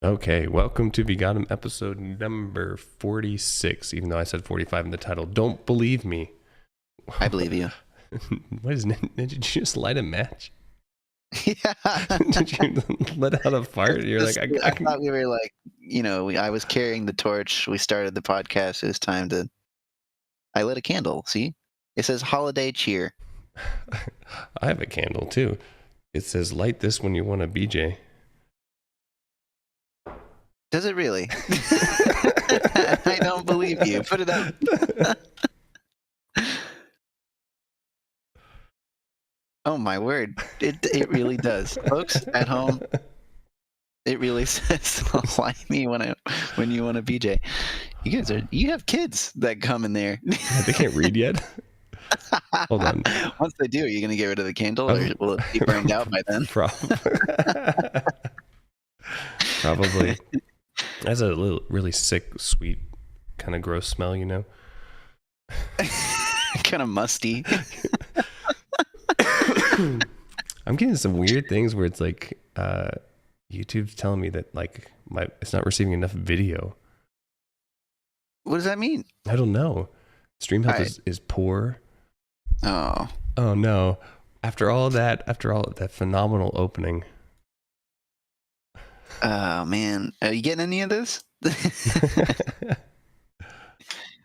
Okay, welcome to VGotM episode number 46, even though I said 45 in the title. Don't believe me. I believe you. What is Did you just light a match? Yeah. Did you let out a fart? You're like, I thought we were like, I was carrying the torch. We started the podcast. It was time to. I lit a candle. See, it says holiday cheer. I have a candle too. It says light this when you want a BJ. Does it really? I don't believe you. Put it up. Oh my word! It really does, folks at home. It really says light me when you want a BJ. You have kids that come in there. They can't read yet. Hold on. Once they do, are you going to get rid of the candle, or will it be burned out by then? Probably. It has a really sick, sweet, kind of gross smell, you know? Kind of musty. I'm getting some weird things where it's like YouTube's telling me that like it's not receiving enough video. What does that mean? I don't know. Stream health is poor. Oh no. After all that phenomenal opening. Oh man, are you getting any of this?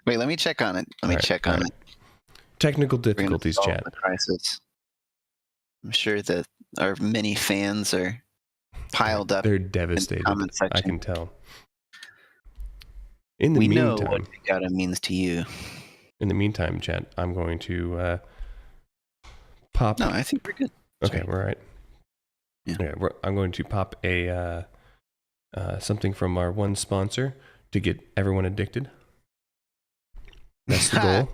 Wait, let me check on it. Let me check on it. Technical difficulties, chat. Crisis. I'm sure that our many fans are piled up. They're devastated. In the comment section. I can tell. In the meantime, know what VGotM means to you. In the meantime, chat, I'm going to pop. No, I think we're good. Okay, we're all right. Yeah. Okay, I'm going to pop a something from our one sponsor to get everyone addicted. That's the goal.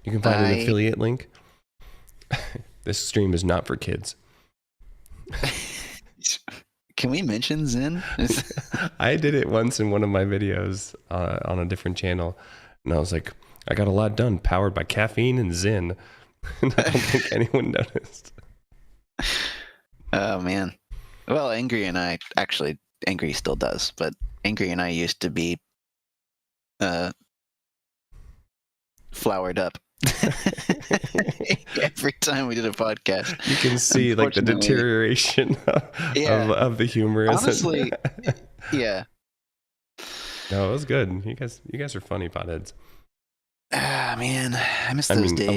You can find an affiliate link. This stream is not for kids. Can we mention Zen? I did it once in one of my videos on a different channel, and I was like, I got a lot done, powered by caffeine and Zen. And I don't think anyone noticed. Oh man. Well, Angry still does, but Angry and I used to be flowered up. Every time we did a podcast, you can see like the deterioration of the humor. Honestly, yeah. No, it was good. You guys are funny potheads. Ah man, I miss those days.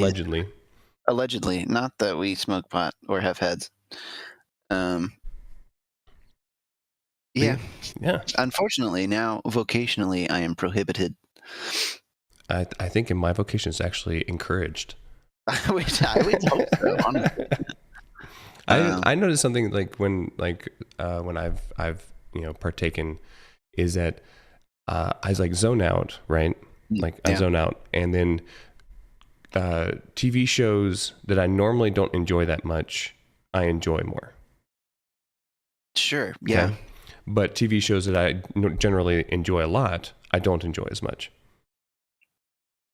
Allegedly, not that we smoke pot or have heads. Yeah. Unfortunately, now vocationally, I am prohibited. I think in my vocation it's actually encouraged. I would hope so, honestly. I noticed something like when I've partaken is that I like zone out, right? Like I zone out, and then TV shows that I normally don't enjoy that much, I enjoy more. Sure, yeah. Okay? But TV shows that I generally enjoy a lot, I don't enjoy as much.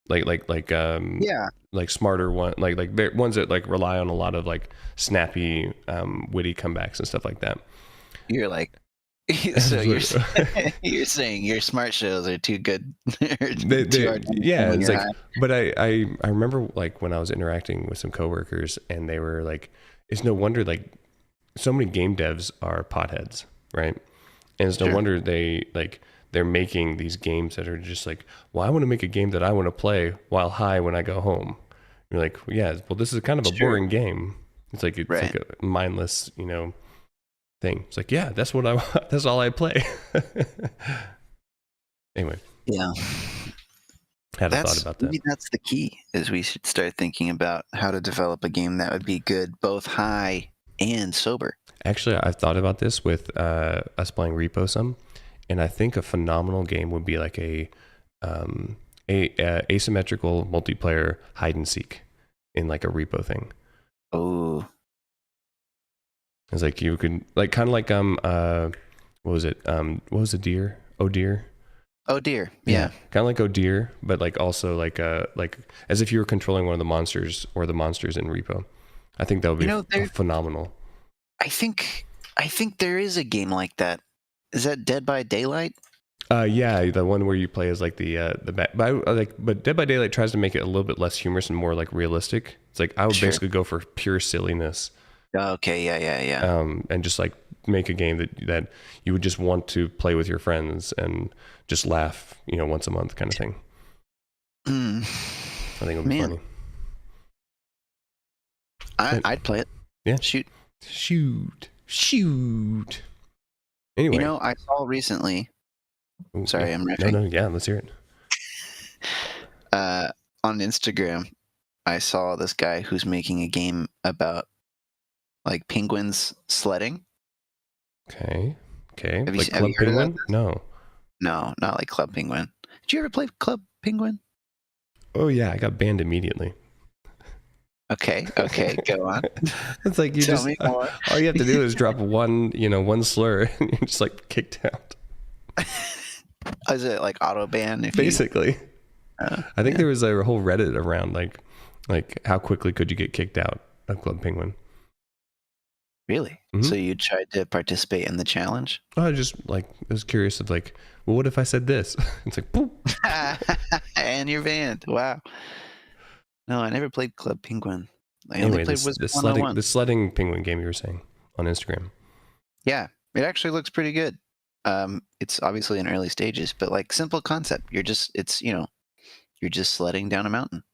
Like smarter one, like ones that like rely on a lot of like snappy, witty comebacks and stuff like that. You're like, so you're saying your smart shows are too good. Yeah, it's like, but I remember like when I was interacting with some coworkers and they were like, it's no wonder like so many game devs are potheads, right? And it's no wonder they're making these games that are just like, well, I want to make a game that I want to play while high when I go home. You're like, well, this is kind of a boring game. It's like like a mindless, thing. It's like, yeah, that's what I want. That's all I play. Anyway. Yeah. Had a thought about that. Maybe that's the key, is we should start thinking about how to develop a game that would be good both high and sober. Actually, I've thought about this with us playing Repo some. And I think a phenomenal game would be like a asymmetrical multiplayer hide and seek in like a repo thing. Oh, it's like you could like kind of like what was it? What was the deer? Oh dear. Yeah. Kind of like Oh dear, but like also like as if you were controlling one of the monsters or the monsters in Repo. I think that would be phenomenal. I think I think there is a game like that. Is that Dead by Daylight? Yeah, the one where you play as like but Dead by Daylight tries to make it a little bit less humorous and more like realistic. It's like I would basically go for pure silliness. Okay, yeah. And just like make a game that you would just want to play with your friends and just laugh, once a month kind of thing. I think it would be funny. I'd play it. Yeah. Shoot. Anyway. I saw recently. Ooh, sorry, yeah. I'm riffing. No, yeah, let's hear it. On Instagram, I saw this guy who's making a game about like penguins sledding. Okay. Have like you Club heard Penguin? of that? No, not like Club Penguin. Did you ever play Club Penguin? Oh yeah, I got banned immediately. Okay, go on. It's like you Tell me more. All you have to do is drop one slur, and you're just like kicked out. Is it like auto ban? Basically, I think there was a whole Reddit around like how quickly could you get kicked out of Club Penguin? Really? Mm-hmm. So you tried to participate in the challenge? Oh, I was curious of like, well, what if I said this? It's like, boop. And you're banned. Wow. No, I never played Club Penguin. I only played the sledding penguin game you were saying on Instagram. Yeah, it actually looks pretty good. It's obviously in early stages, but like simple concept. You're just sledding down a mountain,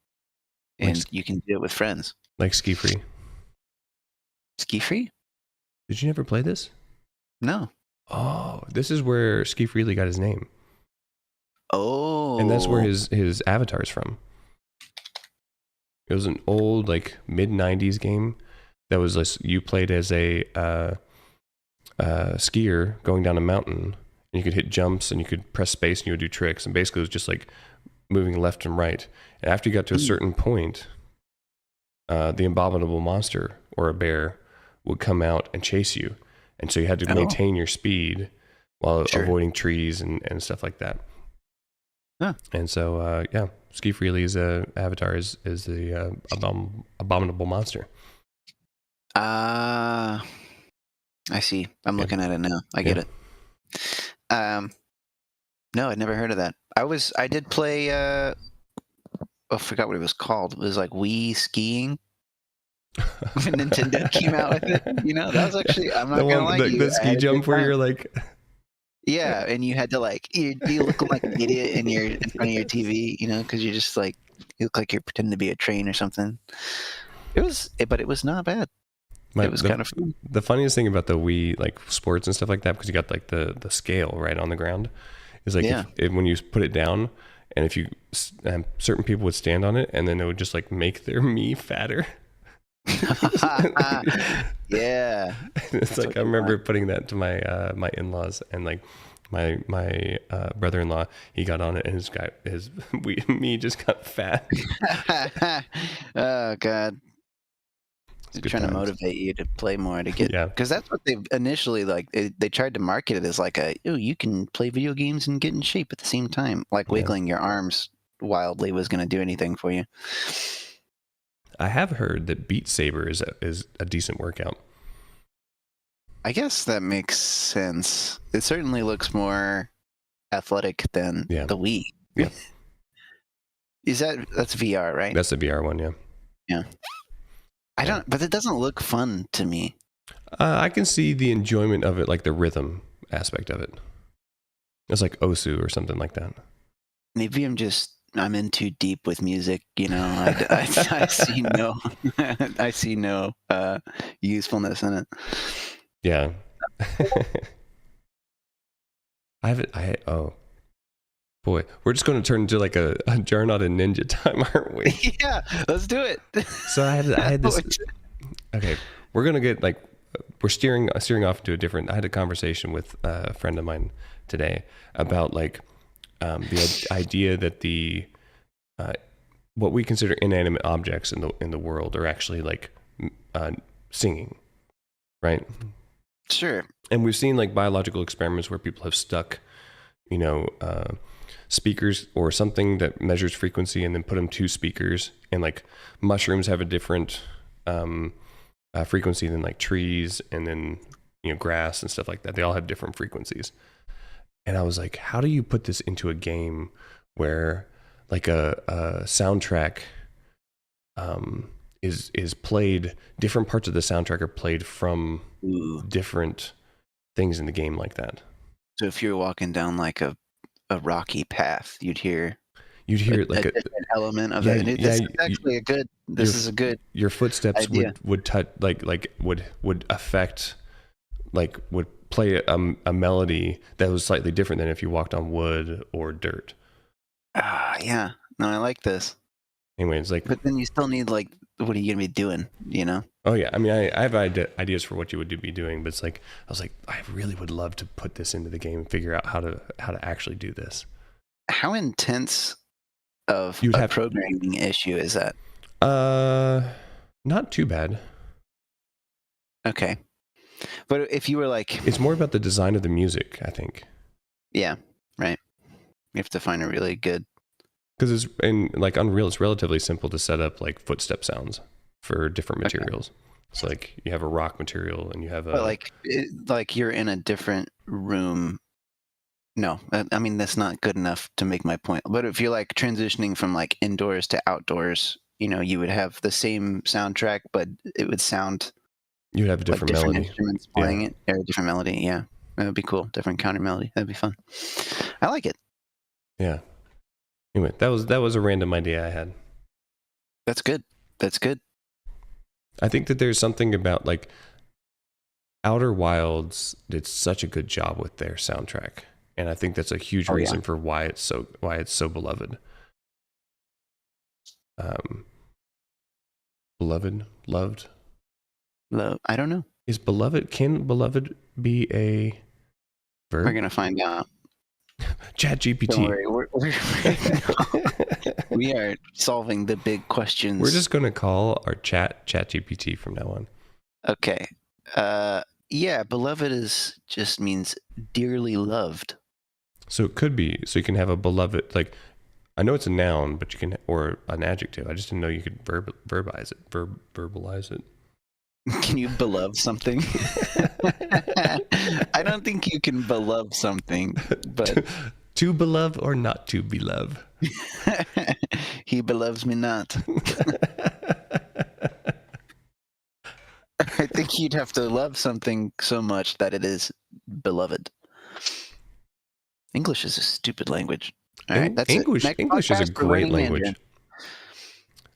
and you can do it with friends. Like Ski Free. Ski Free? Did you never play this? No. Oh, this is where Ski Freely got his name. Oh. And that's where his avatar's from. It was an old, like, mid-90s game that was like, you played as a skier going down a mountain, and you could hit jumps, and you could press space, and you would do tricks, and basically it was just like moving left and right. And after you got to a certain point, the abominable monster or a bear would come out and chase you, and so you had to maintain your speed while avoiding trees and stuff like that. Huh. And so, Ski Freely's avatar is the abominable monster. I see. I'm looking at it now. I get it. No, I'd never heard of that. I did play. I forgot what it was called. It was like Wii Skiing. When Nintendo came out with it, that was actually. I'm not gonna lie to you. The ski jump where you're like. Yeah, and you had to like you look like an idiot in front of your TV, because you're just like you look like you're pretending to be a train or something. But it was not bad. It was kind of fun. The funniest thing about the Wii like sports and stuff like that, because you got like the scale right on the ground, is like if when you put it down, and if you certain people would stand on it, and then it would just like make their me fatter. Yeah, it's like I remember putting that to my my in-laws, and like my brother-in-law, he got on it, and his me just got fat. Oh God. They're trying to motivate you to play more to get, because that's what they initially like. They tried to market it as like you can play video games and get in shape at the same time. Like wiggling your arms wildly was going to do anything for you. I have heard that Beat Saber is a decent workout. I guess that makes sense. It certainly looks more athletic than the Wii. Yeah. That's VR, right? That's the VR one, yeah. Yeah. But it doesn't look fun to me. I can see the enjoyment of it, like the rhythm aspect of it. It's like Osu or something like that. Maybe I'm in too deep with music, I see I see no usefulness in it. Yeah. Boy, we're just going to turn into like a JarNod and Ninja time, aren't we? Yeah, let's do it. So I had this. Okay, we're gonna get like we're steering off into a different. I had a conversation with a friend of mine today about like the idea that the what we consider inanimate objects in the world are actually like singing, right? Sure. And we've seen like biological experiments where people have stuck, speakers or something that measures frequency, and then put them to speakers, and like mushrooms have a different frequency than like trees, and then grass and stuff like that. They all have different frequencies. And I was like, how do you put this into a game where like a soundtrack is played, different parts of the soundtrack are played from different things in the game like that. So if you're walking down like a rocky path, you'd hear like a different element of that. And this is actually this is a good your footsteps idea. would touch would affect, like would play a melody that was slightly different than if you walked on wood or dirt. Yeah. No, I like this. Anyway, it's like, but then you still need, like, what are you gonna be doing? Oh yeah, I mean, I have ideas for what you would be doing, but it's like I was like, I really would love to put this into the game and figure out how to actually do this. How intense of a programming issue is that? Not too bad. Okay, but if you were like, it's more about the design of the music, I think. Yeah, right. You have to find a really good. Because it's in like Unreal, it's relatively simple to set up like footstep sounds for different materials. Okay. So like you have a rock material and you have but like you're in a different room. No, I mean, that's not good enough to make my point. But if you're like transitioning from like indoors to outdoors, you would have the same soundtrack, but it would sound. You'd have a different melody. Instruments playing it, or a different melody. Yeah, that would be cool. Different counter melody. That'd be fun. I like it. Yeah. Anyway, that was a random idea I had. That's good. That's good. I think that there's something about like Outer Wilds did such a good job with their soundtrack, and I think that's a huge reason for why it's so beloved. Beloved, loved. Love. I don't know. Can beloved be a verb? We're gonna find out. ChatGPT. Don't worry, we are solving the big questions. We're just gonna call our ChatGPT from now on. Okay. Yeah, beloved just means dearly loved. So it could be. So you can have a beloved, like, I know it's a noun, but you can, or an adjective. I just didn't know you could verbalize it. Can you beloved something? I don't think you can beloved something, but to beloved or not to beloved. He beloves me not. I think you'd have to love something so much that it is beloved. English is a stupid language. All right, that's English. English is a great language. Mandarin.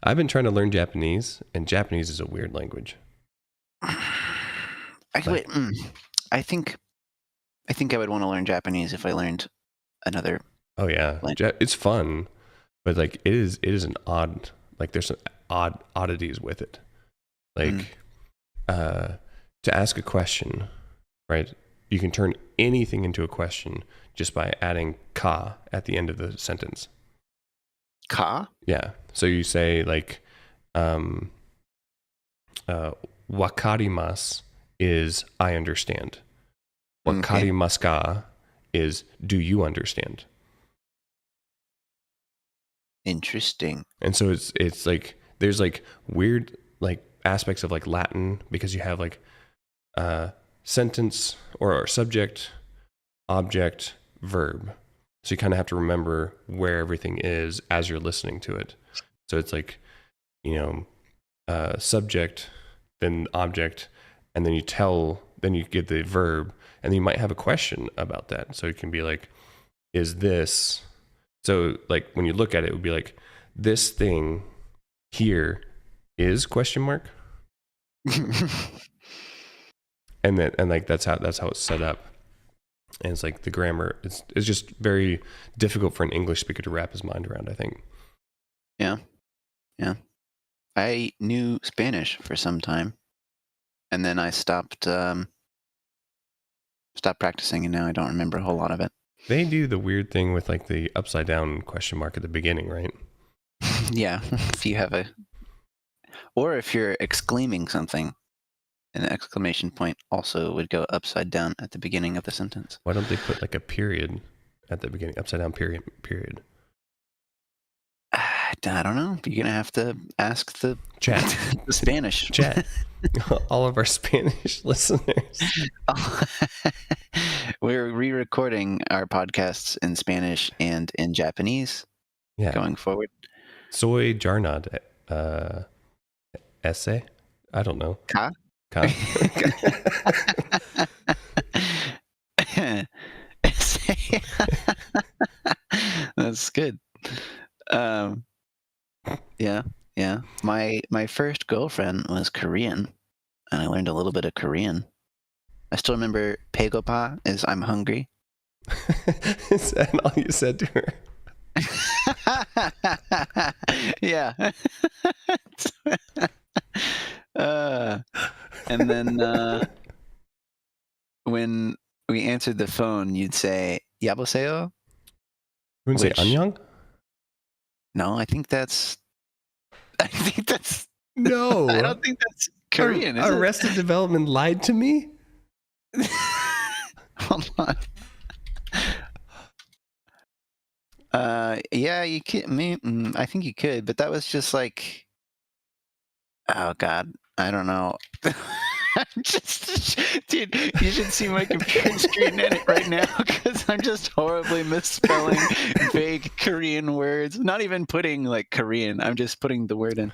I've been trying to learn Japanese, and Japanese is a weird language. I think I would want to learn Japanese if I learned another. Oh yeah, it's fun, but like it is an odd, like there's some oddities with it. Like to ask a question, right? You can turn anything into a question just by adding ka at the end of the sentence. Ka? Yeah. So you say like wakarimasu is I understand. Wakarimasu ka is do you understand? Interesting. And so it's like there's like weird like aspects of like Latin, because you have like sentence or subject, object, verb. So you kind of have to remember where everything is as you're listening to it. So it's like, subject, then object, and then you get the verb, and then you might have a question about that. So it can be like, is this, so like when you look at it, it would be like, this thing here is question mark. and like that's how it's set up. And it's like the grammar it's just very difficult for an English speaker to wrap his mind around, I think. Yeah. I knew Spanish for some time, and then I stopped practicing, and now I don't remember a whole lot of it. They do the weird thing with like the upside down question mark at the beginning, right? Yeah. If you're exclaiming something, an exclamation point also would go upside down at the beginning of the sentence. Why don't they put like a period at the beginning, upside down period? I don't know. You're gonna have to ask the chat, the Spanish chat, all of our Spanish listeners. We're re-recording our podcasts in Spanish and in Japanese. Yeah, going forward. Soy JarNod. Essay? I don't know. Ka? That's good. Yeah. My first girlfriend was Korean, and I learned a little bit of Korean. I still remember "Pegopa" is "I'm hungry." Is that all you said to her? Yeah. And then when we answered the phone, you'd say "Yaboseo." You wouldn't say "Annyeong"? No, I think that's. No. I don't think that's Korean. Arrested Development lied to me? Hold on. Yeah, you could. I think you could, but that was just like. Oh God, I don't know. Dude, you should see my computer screen in it right now because I'm just horribly misspelling vague Korean words. Not even putting like Korean. I'm just putting the word in.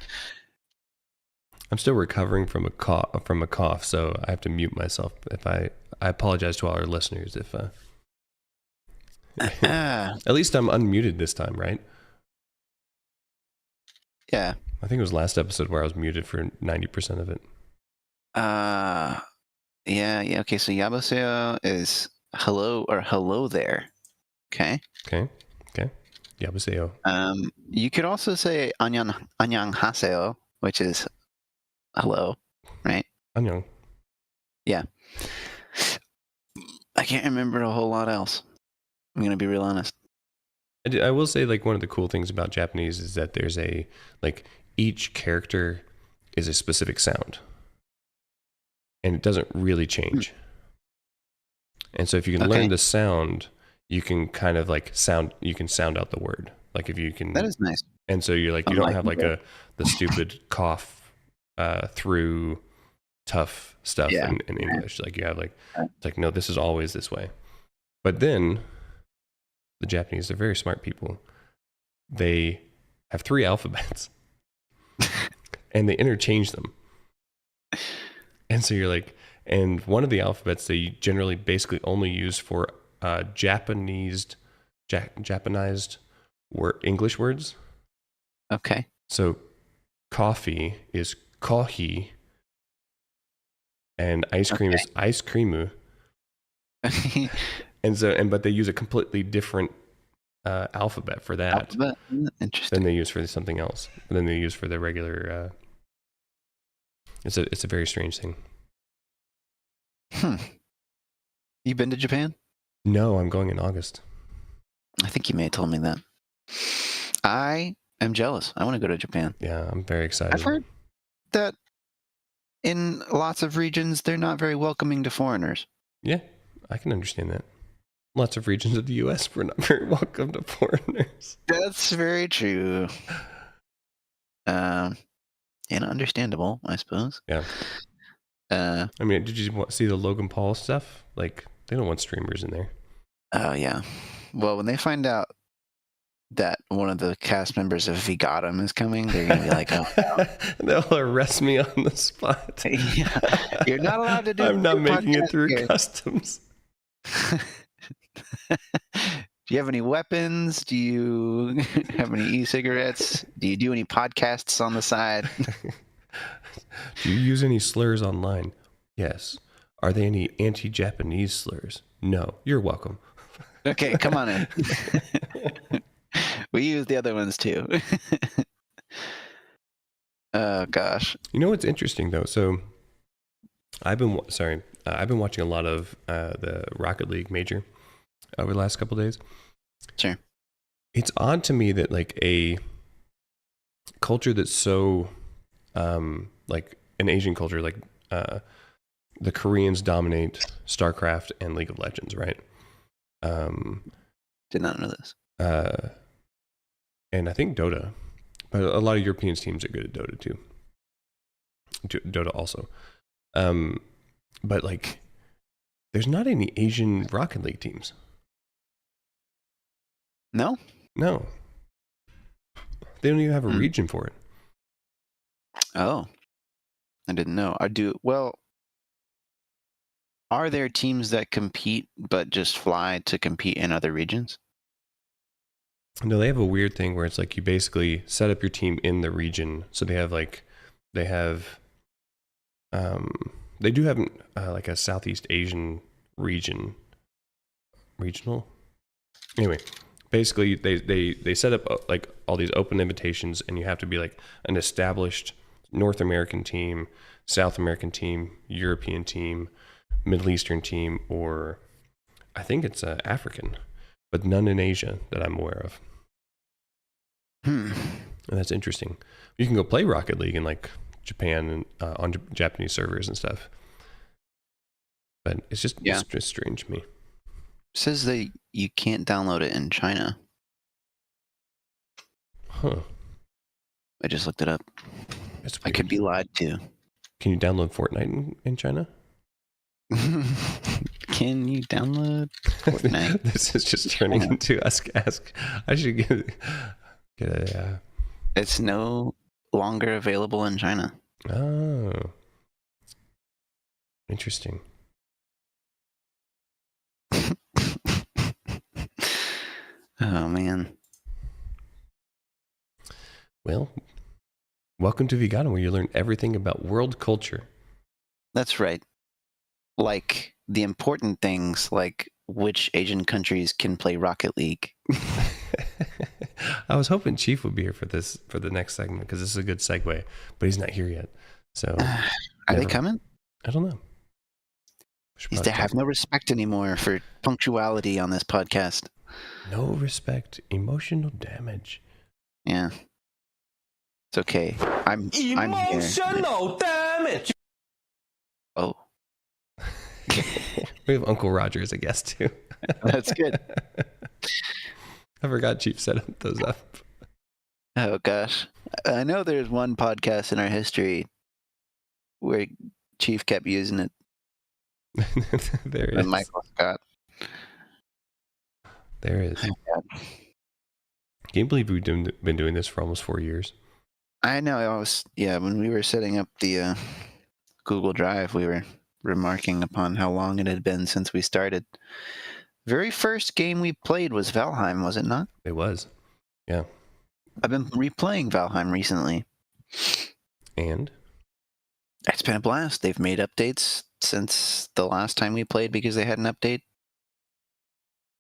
I'm still recovering from a cough, so I have to mute myself. If I apologize to all our listeners if. At least I'm unmuted this time, right? Yeah. I think it was last episode where I was muted for 90% of it. Yeah. Okay, so Yaboseo is hello or hello there. Okay. Yaboseo. You could also say annyeonhaseyo, which is hello, right? Annyeong. Yeah. I can't remember a whole lot else. I'm going to be real honest. I will say, like, one of the cool things about Japanese is that there's each character is a specific sound. And it doesn't really change. And so if you can learn the sound, you can kind of sound out the word. Like if you can. That is nice. And so you're like, you don't have the stupid cough through tough stuff in English. Like you have it's like, no, this is always this way. But then the Japanese, they're very smart people. They have 3 alphabets and they interchange them. And so you're like, and one of the alphabets they generally basically only use for Japanized English words. Okay. So coffee is kohi and ice cream is ice creamu. But they use a completely different alphabet for that. Interesting. Than they use for something else. Than they use for the regular. It's a very strange thing. You been to Japan? No, I'm going in August. I think you may have told me that. I am jealous. I want to go to Japan. Yeah, I'm very excited. I've heard that in lots of regions, they're not very welcoming to foreigners. Yeah, I can understand that. Lots of regions of the U.S. were not very welcome to foreigners. That's very true. And understandable, I suppose. Yeah. I mean, did you see the Logan Paul stuff? Like, they don't want streamers in there. Oh, yeah. Well, when they find out that one of the cast members of VGotM is coming, they're going to be like, oh, no. They'll arrest me on the spot. Yeah. You're not allowed to do I'm not making it through customs. Do you have any weapons? Do you have any e-cigarettes? Do you do any podcasts on the side? Do you use any slurs online? Yes. Are they any anti-Japanese slurs? No. You're welcome. Okay, come on in. We use the other ones too. Oh gosh. You know what's interesting though? So I've been watching a lot of the Rocket League major over the last couple of days. Sure. It's odd to me that like a culture that's so like an Asian culture, like the Koreans dominate StarCraft and League of Legends, right? Did not know this. And I think Dota, A lot of European teams are good at Dota too. Dota also. But like, there's not any Asian Rocket League teams. No? No. They don't even have a region for it. Oh. I didn't know. Are there teams that compete but just fly to compete in other regions? No, they have a weird thing where it's like you basically set up your team in the region. So they do have like a Southeast Asian regional. Anyway, basically they set up like all these open invitations, and you have to be like an established North American team, South American team, European team, Middle Eastern team, or I think it's African, but none in Asia that I'm aware of. And that's interesting. You can go play Rocket League in like Japan and on Japanese servers and stuff, but it's just strange to me. It says that you can't download it in China. Huh. I just looked it up. I could be lied to. Can you download Fortnite in China? Can you download Fortnite? This is just turning into ask. I should get a. It's no longer available in China. Oh, interesting. Oh man. Well, welcome to VGotM, where you learn everything about world culture. That's right. Like the important things, like which Asian countries can play Rocket League. I was hoping Chief would be here for the next segment, because this is a good segue, but he's not here yet. So, are they coming? I don't know. They have no respect anymore for punctuality on this podcast. No respect, emotional damage. Yeah, it's okay. I'm emotional damage. Oh, we have Uncle Roger as a guest too. That's good. I forgot Chief set those up. Oh gosh, I know there's one podcast in our history where Chief kept using it. There is. Michael Scott. There is. Can you believe we've been doing this for almost 4 years? I know. When we were setting up the Google Drive, we were remarking upon how long it had been since we started. Very first game we played was Valheim, was it not? It was. Yeah. I've been replaying Valheim recently. And? It's been a blast. They've made updates since the last time we played because they had an update.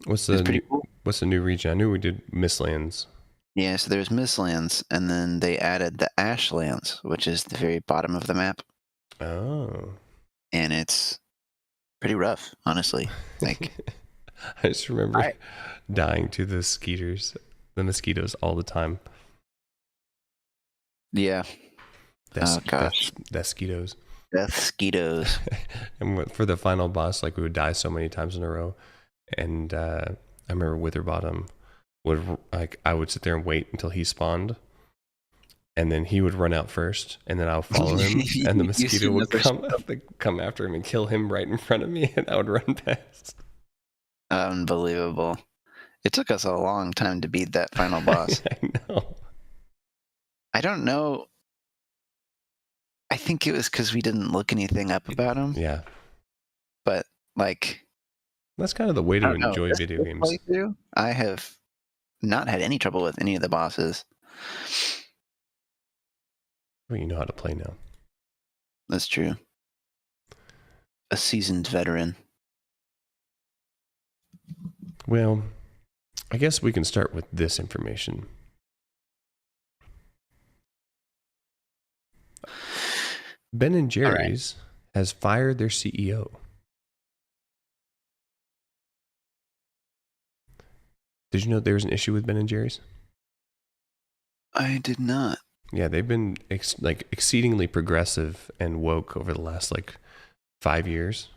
What's the new region? I knew we did Mistlands. Yeah, so there's Mistlands, and then they added the Ashlands, which is the very bottom of the map. Oh. And it's pretty rough, honestly. Like, I just remember dying to the mosquitoes all the time. Yeah. Oh gosh. Mosquitoes. Mosquitoes. And for the final boss, like we would die so many times in a row. And I remember Witherbottom I would sit there and wait until he spawned, and then he would run out first, and then I would follow him, and the mosquito would come after him and kill him right in front of me, and I would run past. Unbelievable. It took us a long time to beat that final boss. I know. I don't know. I think it was because we didn't look anything up about him. Yeah. But, like... That's kind of the way to enjoy video games. I have not had any trouble with any of the bosses. Well, you know how to play now. That's true. A seasoned veteran. Well, I guess we can start with this information. Ben & Jerry's has fired their CEO. Did you know there was an issue with Ben & Jerry's? I did not. Yeah, they've been exceedingly progressive and woke over the last 5 years,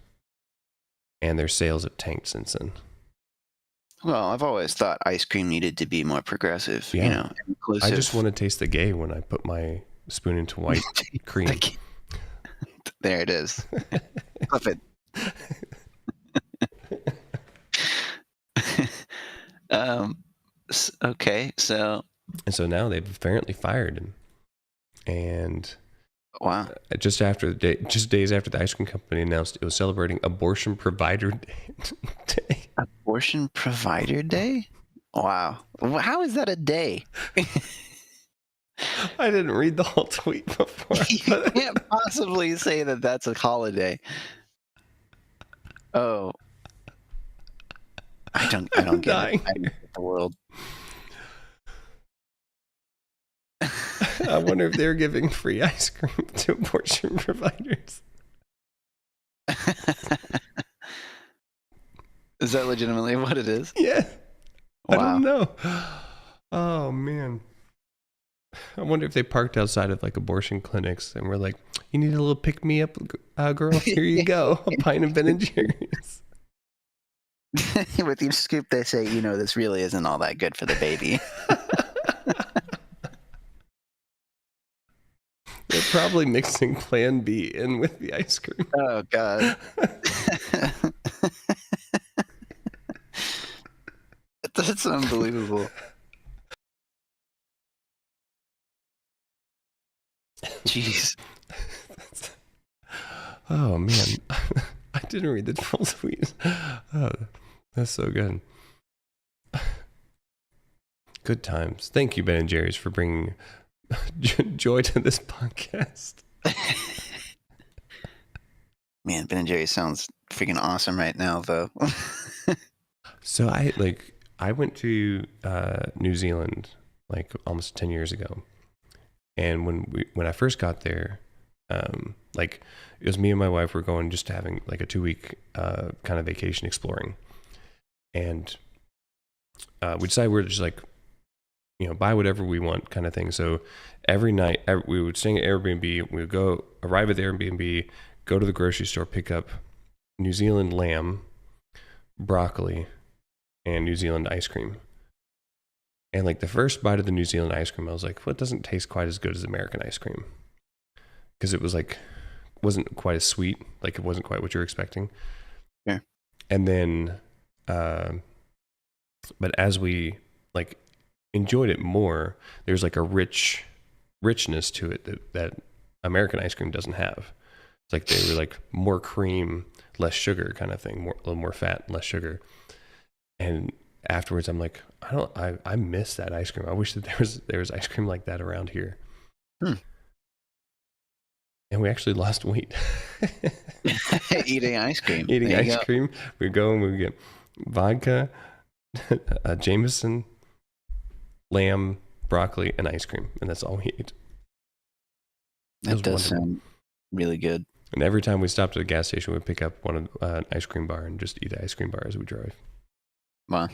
and their sales have tanked since then. Well, I've always thought ice cream needed to be more progressive, Yeah. inclusive. I just want to taste the gay when I put my spoon into white cream. There it is. Puff it. Okay, so. And so now they've apparently fired him. And Wow. just days after the ice cream company announced it was celebrating Abortion Provider Day. Abortion Provider Day? Wow. How is that a day? I didn't read the whole tweet before. You can't possibly say that that's a holiday. Oh. I don't get it. I don't get the world. I wonder if they're giving free ice cream to abortion providers. Is that legitimately what it is? Yeah. Wow. I don't know. Oh, man. I wonder if they parked outside of like abortion clinics and were like, you need a little pick-me-up, girl? Here you go. A pint of Ben & Jerry's. With each scoop, they say, this really isn't all that good for the baby. They're probably mixing Plan B in with the ice cream. Oh, God. That's unbelievable. Jeez. Oh, man. I didn't read the full tweet. Oh, that's so good. Good times. Thank you, Ben & Jerry's, for bringing joy to this podcast. Man, Ben & Jerry's sounds freaking awesome right now, though. So I went to New Zealand like almost 10 years ago. And when I first got there, like it was me and my wife were going just having like a 2-week kind of vacation exploring. And we decided we're just like, buy whatever we want kind of thing. So every night we would stay at Airbnb, we would go arrive at the Airbnb, go to the grocery store, pick up New Zealand lamb, broccoli, and New Zealand ice cream. And like the first bite of the New Zealand ice cream, I was like, well, it doesn't taste quite as good as American ice cream. Because it was like, wasn't quite as sweet. Like it wasn't quite what you're expecting. Yeah. And then, but as we like enjoyed it more, there's like a richness to it that American ice cream doesn't have. It's like they were like more cream, less sugar kind of thing, a little more fat, less sugar. And afterwards, I'm like, I miss that ice cream. I wish that there was ice cream like that around here. And we actually lost weight. Eating ice cream. Eating ice cream. We go and we get vodka, Jameson, lamb, broccoli, and ice cream. And that's all we ate. That does sound really good. And every time we stopped at a gas station, we'd pick up an ice cream bar and just eat an ice cream bar as we drove. Wow.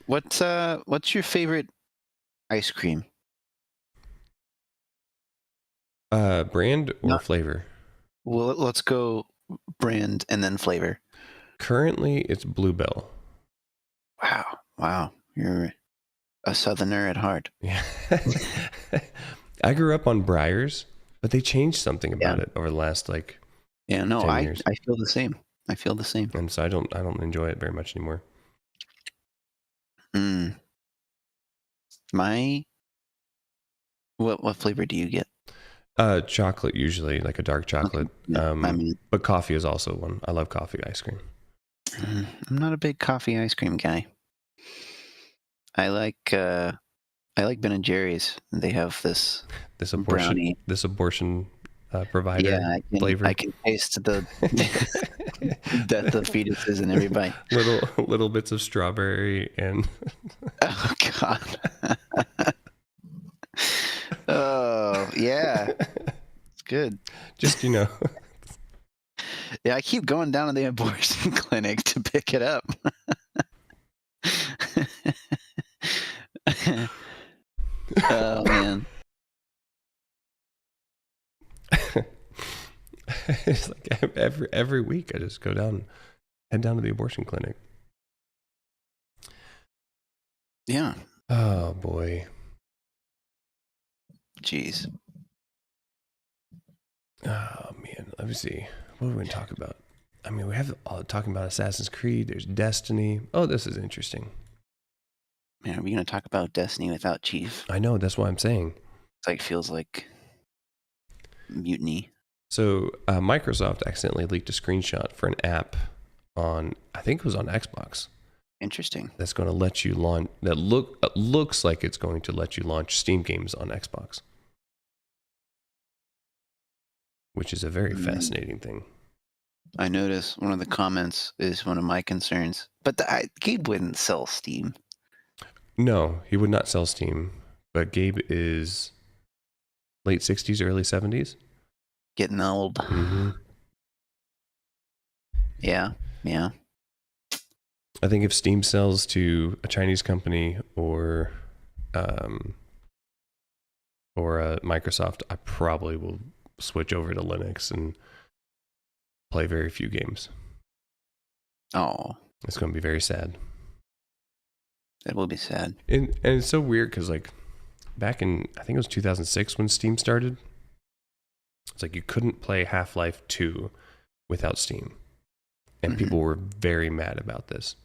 What's your favorite ice cream? Brand or flavor? Well, let's go brand and then flavor. Currently, it's Bluebell. Wow. You're a Southerner at heart. Yeah. I grew up on Breyers, but they changed something about it over the last 10 years. I feel the same. And so I don't enjoy it very much anymore. What flavor do you get? Chocolate usually, like a dark chocolate. Okay. But coffee is also one. I love coffee ice cream. I'm not a big coffee ice cream guy. I like Ben & Jerry's. They have this brownie. This abortion provider flavor. I can taste the death of fetuses in every bite. Little bits of strawberry and. Oh God. Oh yeah, it's good. Just Yeah, I keep going down to the abortion clinic to pick it up. Oh man. It's like every week I just head down to the abortion clinic. Yeah. Oh boy. Jeez. Oh man. Let me see. What are we going to talk about? I mean, we have talking about Assassin's Creed. There's Destiny. Oh, this is interesting. Man, are we going to talk about Destiny without Chief? I know. That's what I'm saying. It's like feels like mutiny. So Microsoft accidentally leaked a screenshot for an app on, I think it was on Xbox. Interesting. That's going to let you launch. That looks like it's going to let you launch Steam games on Xbox, which is a very fascinating thing. I notice one of the comments is one of my concerns, but Gabe wouldn't sell Steam. No, he would not sell Steam, but Gabe is late 60s, early 70s. Getting old. Mm-hmm. Yeah. I think if Steam sells to a Chinese company or Microsoft, I probably will switch over to Linux and play very few games. Oh, It's going to be very sad. that will be sad. And it's so weird because like back in, I think it was 2006 when Steam started, it's like you couldn't play Half-Life 2 without Steam. And people were very mad about this.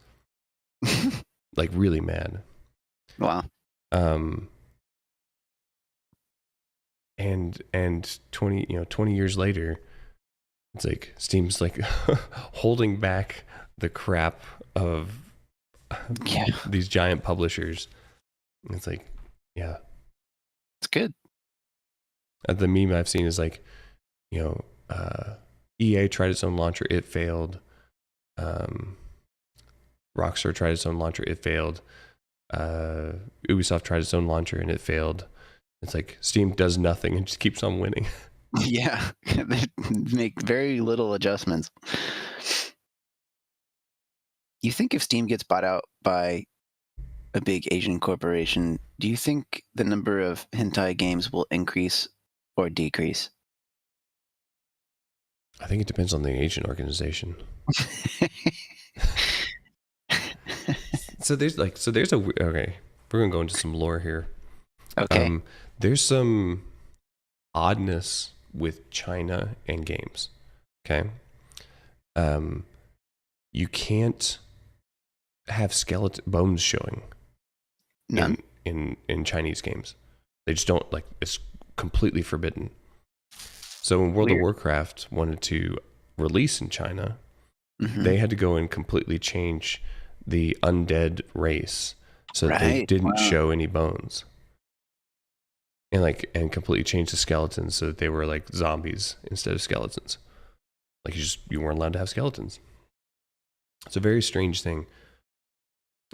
Like really mad. Wow. And 20 years later, it's like Steam's like holding back the crap of these giant publishers. And it's like, yeah. It's good. The meme I've seen is like, EA tried its own launcher, it failed. Rockstar tried its own launcher, it failed. Ubisoft tried its own launcher and it failed. It's like Steam does nothing and just keeps on winning. Yeah, they make very little adjustments. You think if Steam gets bought out by a big Asian corporation, do you think the number of hentai games will increase or decrease? I think it depends on the Asian organization. Okay, we're gonna go into some lore here. Okay. There's some oddness with China and games. Okay. You can't have skeleton bones showing in Chinese games. They just don't, like, it's completely forbidden. So when World of Warcraft wanted to release in China, they had to go and completely change the undead race so that they didn't show any bones. And completely change the skeletons so that they were like zombies instead of skeletons. Like you weren't allowed to have skeletons. It's a very strange thing.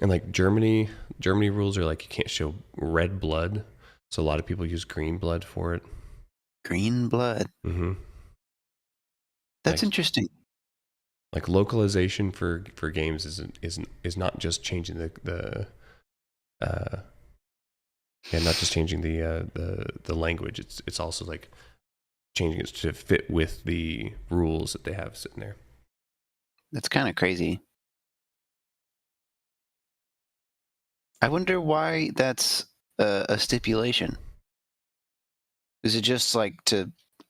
And like Germany rules are like you can't show red blood. So a lot of people use green blood for it. Green blood. Mm-hmm. That's interesting. Like localization for games is not just changing not just changing the language. It's also like changing it to fit with the rules that they have sitting there. That's kind of crazy. I wonder why that's a stipulation. Is it just like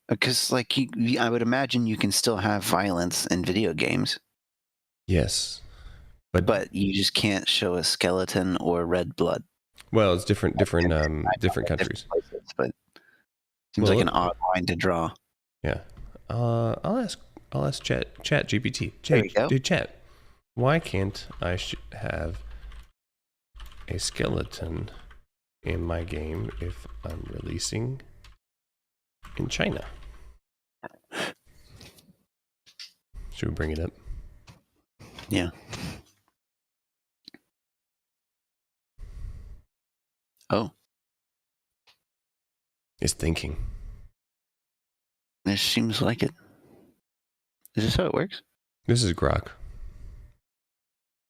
because like I would imagine you can still have violence in video games. Yes, but you just can't show a skeleton or red blood. Well, it's different countries. Places, but seems like an odd line to draw. Yeah. I'll ask Chat GPT. Dude, Chat. Why can't I have a skeleton in my game if I'm releasing in China? Should we bring it up? Yeah. Oh. It's thinking. It seems like it. Is this how it works? This is Grok.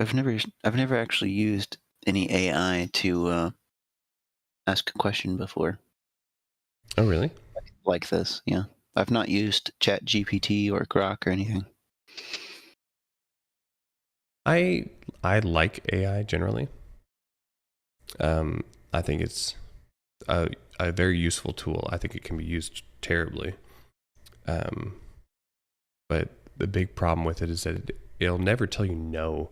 I've never actually used any AI to ask a question before. Oh, really? Like this, yeah. I've not used Chat GPT or Grok or anything. I like AI generally. I think it's a very useful tool. I think it can be used terribly. But the big problem with it is that it'll never tell you no.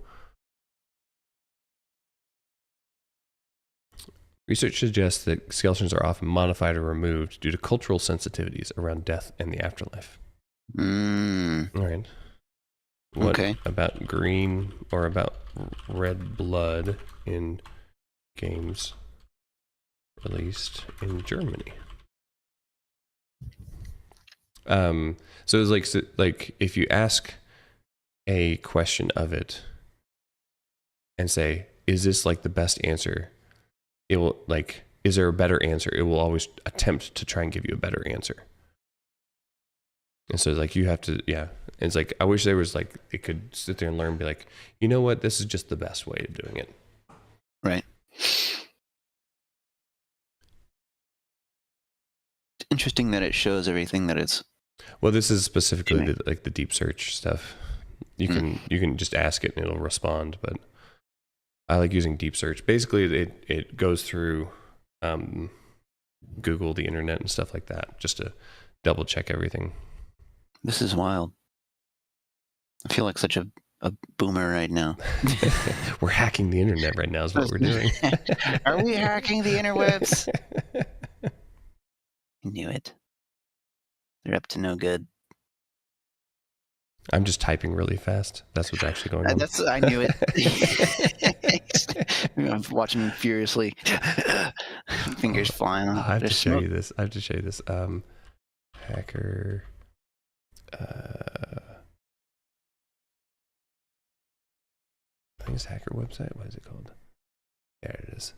Research suggests that skeletons are often modified or removed due to cultural sensitivities around death and the afterlife. All right. What about green or about red blood in games released in Germany? So it's like if you ask a question of it and say, is this like the best answer? It will like, is there a better answer? It will always attempt to try and give you a better answer. And so like you have to, yeah. And it's like, I wish there was like, it could sit there and learn and be like, you know what? This is just the best way of doing it. Right. Interesting that it shows everything that it's. Well, this is specifically the deep search stuff. You can just ask it and it'll respond, but I like using deep search. Basically, it goes through Google, the internet, and stuff like that, just to double check everything. This is wild. I feel like such a boomer right now. We're hacking the internet right now is what we're doing. Are we hacking the interwebs? I knew it. They're up to no good. I'm just typing really fast. That's what's actually going on. I knew it. I'm watching furiously. Fingers flying. I have to show you this. Hacker. I think it's hacker website. What is it called? There it is.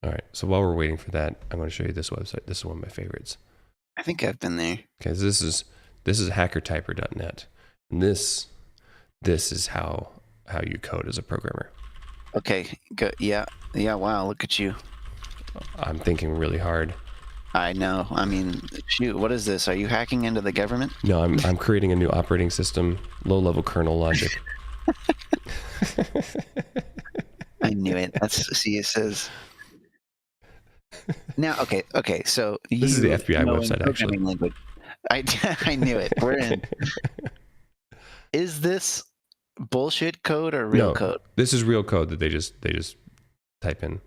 All right. So while we're waiting for that, I'm going to show you this website. This is one of my favorites. I think I've been there. Okay. So this is hackertyper.net. And this is how you code as a programmer. Okay. Good. Yeah. Wow. Look at you. I'm thinking really hard. I know. I mean, shoot. What is this? Are you hacking into the government? No, I'm creating a new operating system, low-level kernel logic. I knew it. See, it says. Now, okay. So this is the FBI website, actually. Language. I knew it. We're in. Is this bullshit code or real code? This is real code that they just type in.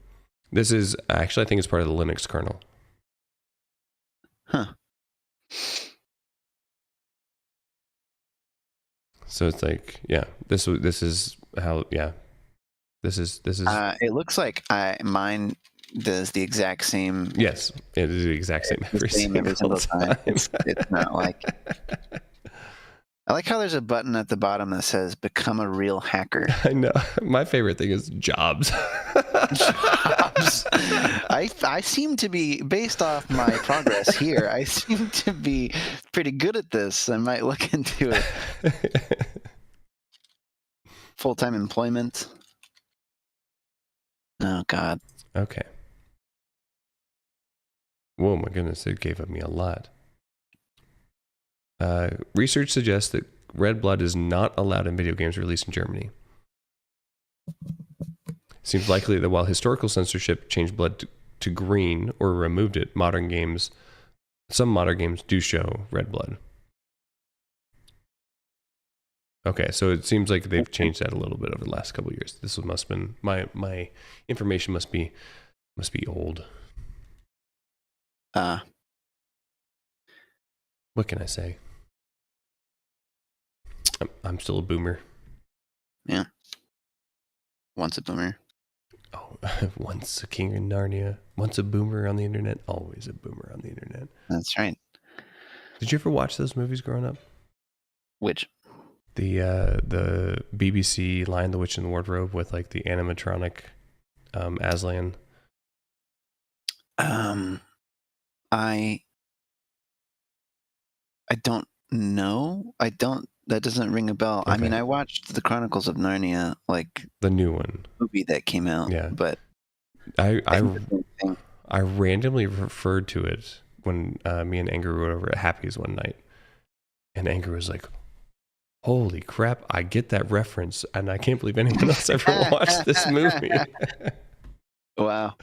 This is actually, I think it's part of the Linux kernel. Huh. So it's like, yeah, this is how, yeah, this is. It looks like mine does the exact same. Yes, it is the exact same every single time. It's not like. I like how there's a button at the bottom that says "Become a real hacker." I know. My favorite thing is jobs. Jobs. I seem to be, based off my progress here, I seem to be pretty good at this. I might look into it. Full-time employment. Oh, God. Okay. Whoa, my goodness, it gave me a lot. Research suggests that red blood is not allowed in video games released in Germany. Seems likely that while historical censorship changed blood to green or removed it, some modern games do show red blood. Okay, so it seems like they've changed that a little bit over the last couple of years. This must have been my information must be old. What can I say? I'm still a boomer. Yeah. Once a boomer. Oh, once a king in Narnia. Once a boomer on the internet. Always a boomer on the internet. That's right. Did you ever watch those movies growing up? Which? The BBC Lion, the Witch, and the Wardrobe with like the animatronic Aslan. I don't know. That doesn't ring a bell. Okay. I mean, I watched the Chronicles of Narnia, like the new one movie that came out. Yeah, but I randomly referred to it when me and Anger were over at Happy's one night, and Anger was like, "Holy crap! I get that reference, and I can't believe anyone else ever watched this movie." Wow.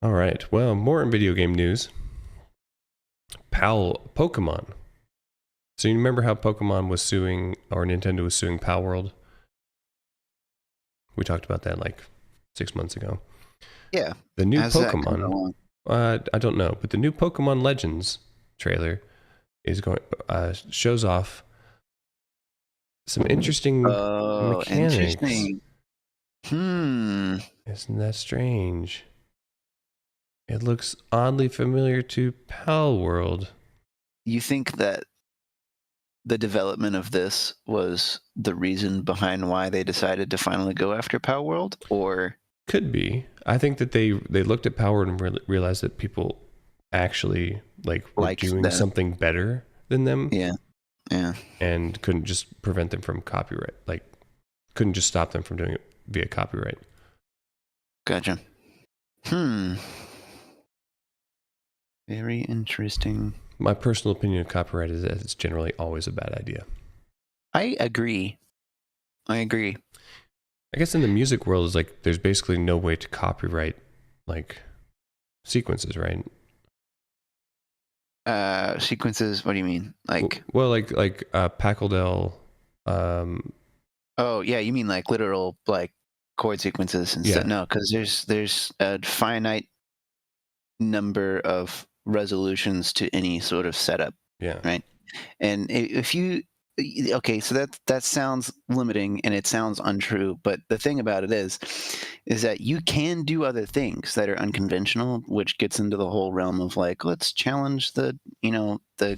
All right. Well, more in video game news. Pokemon. So you remember how Pokemon was suing, or Nintendo was suing Pal World? We talked about that like 6 months ago. Yeah. The new How's that coming Pokemon, along? I don't know, but the new Pokemon Legends trailer is going shows off some interesting mechanics. Interesting. Isn't that strange? It looks oddly familiar to Pal World. You think that the development of this was the reason behind why they decided to finally go after Power World, or Could be. I think that they looked at Power and realized that people actually were doing that? something better than them. Yeah. And couldn't just prevent them from copyright. Couldn't just stop them from doing it via copyright. Gotcha. Very interesting. My personal opinion of copyright is that it's generally always a bad idea. I agree. I guess in the music world, is there's basically no way to copyright sequences, right? Sequences. What do you mean? Pachelbel. Oh yeah, you mean literal chord sequences and stuff? No, because there's a finite number of resolutions to any sort of setup. Yeah. Right. And if you so that sounds limiting and it sounds untrue, but the thing about it is that you can do other things that are unconventional, which gets into the whole realm of let's challenge the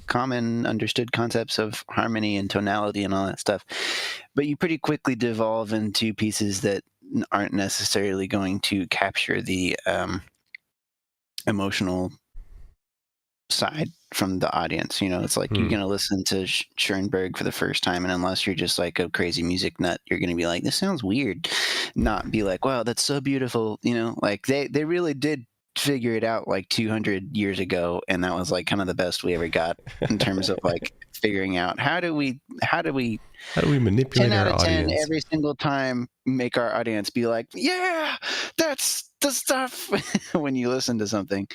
common understood concepts of harmony and tonality and all that stuff. But you pretty quickly devolve into pieces that aren't necessarily going to capture the emotional side from the audience. It's like you're going to listen to Schoenberg for the first time, and unless you're just a crazy music nut, you're going to be like, this sounds weird, not be like, wow, that's so beautiful. They really did figure it out 200 years ago, and that was kind of the best we ever got in terms of figuring out how do we manipulate 10 out our of 10 audience every single time, make our audience be like, yeah, that's the stuff when you listen to something.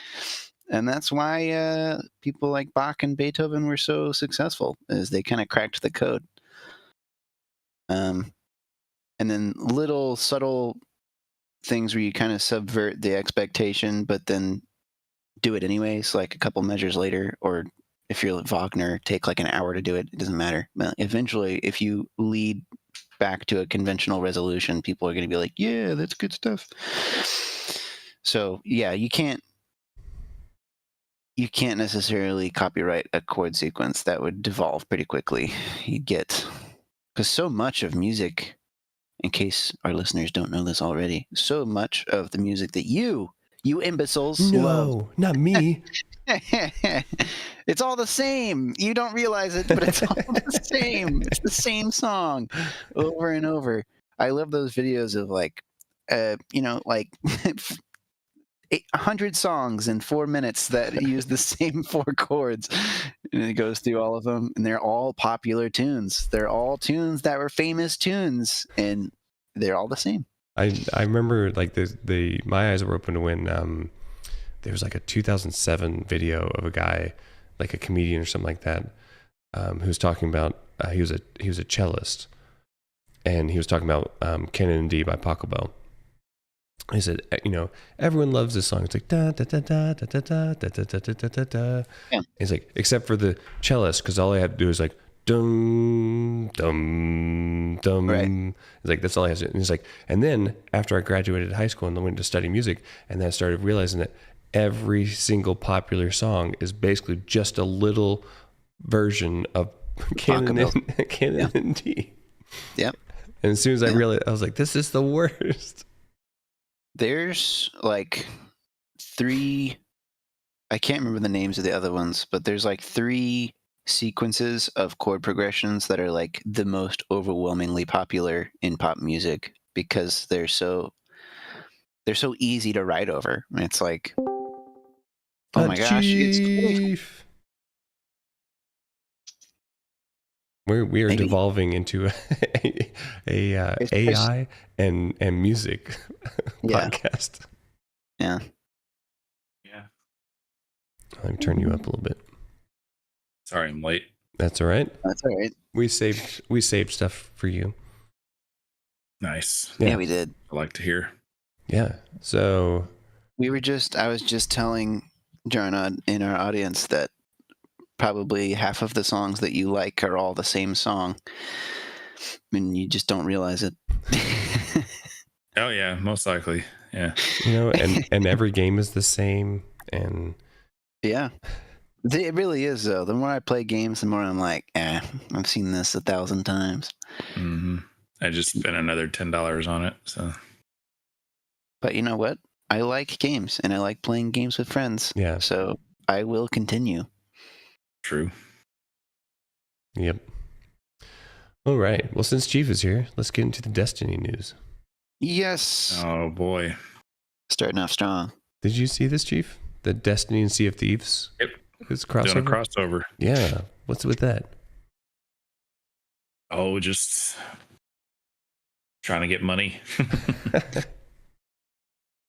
And that's why people like Bach and Beethoven were so successful, is they kind of cracked the code. And then little subtle things where you kind of subvert the expectation, but then do it anyways, a couple measures later, or if you're Wagner, take an hour to do it. It doesn't matter. But eventually, if you lead back to a conventional resolution, people are going to be like, yeah, that's good stuff. So yeah, you can't necessarily copyright a chord sequence. That would devolve pretty quickly. Because so much of music, in case our listeners don't know this already, so much of the music that you imbeciles love. No, not me. It's all the same. You don't realize it, but it's all the same. It's the same song over and over. I love those videos of 100 songs in 4 minutes that use the same 4 chords, and it goes through all of them, and they're all popular tunes. They're all tunes that were famous tunes, and they're all the same. I remember my eyes were open to when there was a 2007 video of a guy, a comedian or something like that, who was talking about he was a cellist, and he was talking about Canon in D by Pachelbel. He said, everyone loves this song. It's da da da da da da da da da da da da da. Yeah. He's except for the cellist, because all I had to do is dum dum dum. Right. He's that's all I have to do. And he's and then after I graduated high school and I went to study music, and then I started realizing that every single popular song is basically just a little version of Canon in D. Yep. And as soon as I realized, I was this is the worst. There's 3, I can't remember the names of the other ones, but there's 3 sequences of chord progressions that are the most overwhelmingly popular in pop music, because they're so easy to write over. It's oh my gosh, it's We are devolving into a AI and music podcast. Yeah. Let me turn you up a little bit. Sorry, I'm late. That's all right. That's all right. We saved stuff for you. Nice. Yeah, we did. I like to hear. Yeah. So I was just telling JarNod in our audience that probably half of the songs that you like are all the same song, and you just don't realize it. Oh yeah, most likely. Yeah. And every game is the same, and yeah, it really is though. The more I play games, the more I'm like, I've seen this 1,000 times. Mm-hmm. I just spent another $10 on it. So, but you know what? I like games, and I like playing games with friends. Yeah. So I will continue. True. Yep. All right. Well, since Chief is here, let's get into the Destiny news. Yes. Oh boy. Starting off strong. Did you see this, Chief? The Destiny and Sea of Thieves? Yep. It's crossover. Doing a crossover. Yeah. What's with that? Oh, just trying to get money.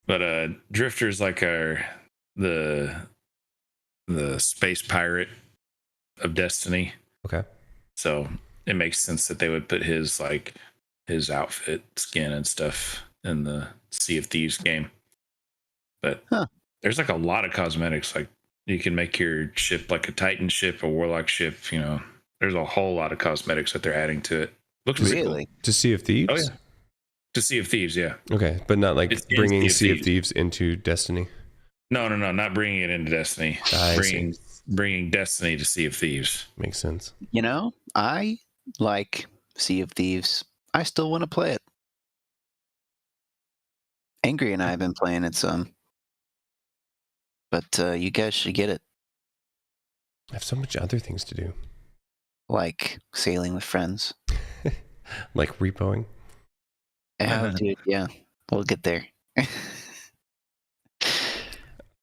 But Drifter's like the space pirate of Destiny. Okay. So it makes sense that they would put his outfit, skin, and stuff in the Sea of Thieves game. But there's like a lot of cosmetics. Like you can make your ship like a Titan ship, a Warlock ship. There's a whole lot of cosmetics that they're adding to it. Looks really cool. To Sea of Thieves? Oh yeah. To Sea of Thieves, yeah. Okay, but not like it's bringing Sea of Thieves into Destiny. No, not bringing it into Destiny. Bringing Destiny to Sea of Thieves. Makes sense. I like Sea of Thieves. I still want to play it. Angry and I have been playing it some. But you guys should get it. I have so much other things to do. Like sailing with friends. Like repoing. Oh, dude, yeah. We'll get there.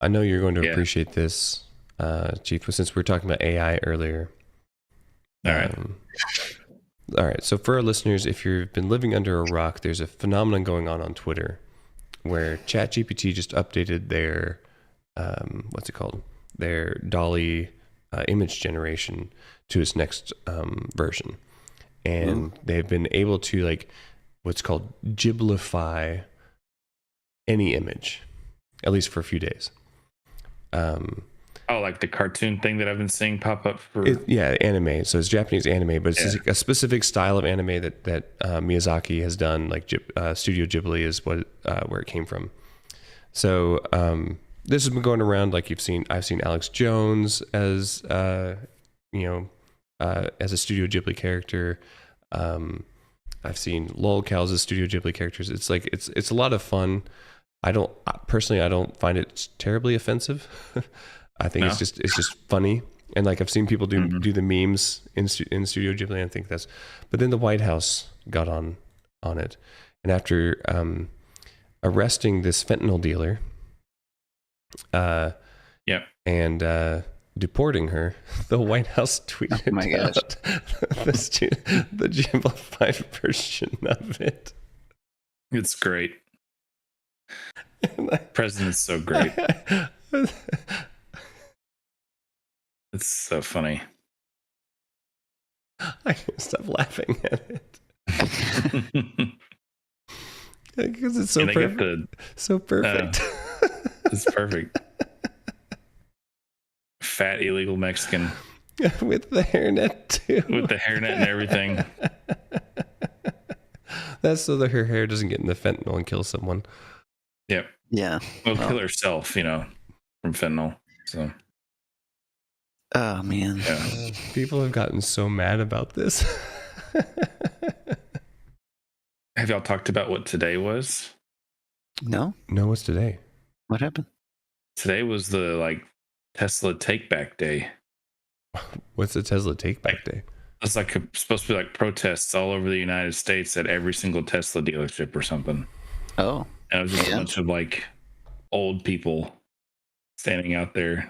I know you're going to appreciate this, Chief, since we were talking about AI earlier. All right. All right. So for our listeners, if you've been living under a rock, there's a phenomenon going on Twitter where ChatGPT just updated their, what's it called? Their DALL-E image generation to its next version. And they've been able to like what's called Giblify any image, at least for a few days. Like the cartoon thing that I've been seeing pop up for anime. So it's Japanese anime, but it's like a specific style of anime that Miyazaki has done. Like Studio Ghibli is where it came from. So this has been going around. Like I've seen Alex Jones as as a Studio Ghibli character. I've seen lolcows as Studio Ghibli characters. It's like it's a lot of fun. I don't find it terribly offensive. I think it's just funny, and like I've seen people do the memes in Studio Ghibli. I think but then the Whitehouse got on it, and after arresting this fentanyl dealer, and deporting her, the Whitehouse tweeted out the Giblifying version of it. It's great. President's so great. It's so funny. I can't stop laughing at it. Because it's so perfect. So perfect. It's perfect. Fat illegal Mexican. With the hairnet too. With the hairnet and everything. That's so that her hair doesn't get in the fentanyl and kill someone. Yep. Yeah. Well, kill herself, from fentanyl. So. Oh man. Yeah. People have gotten so mad about this. Have y'all talked about what today was? No. No, what's today? What happened? Today was the Tesla Take Back Day. What's the Tesla Take Back Day? It's supposed to be protests all over the United States at every single Tesla dealership or something. Oh. And it was just a bunch of old people standing out there,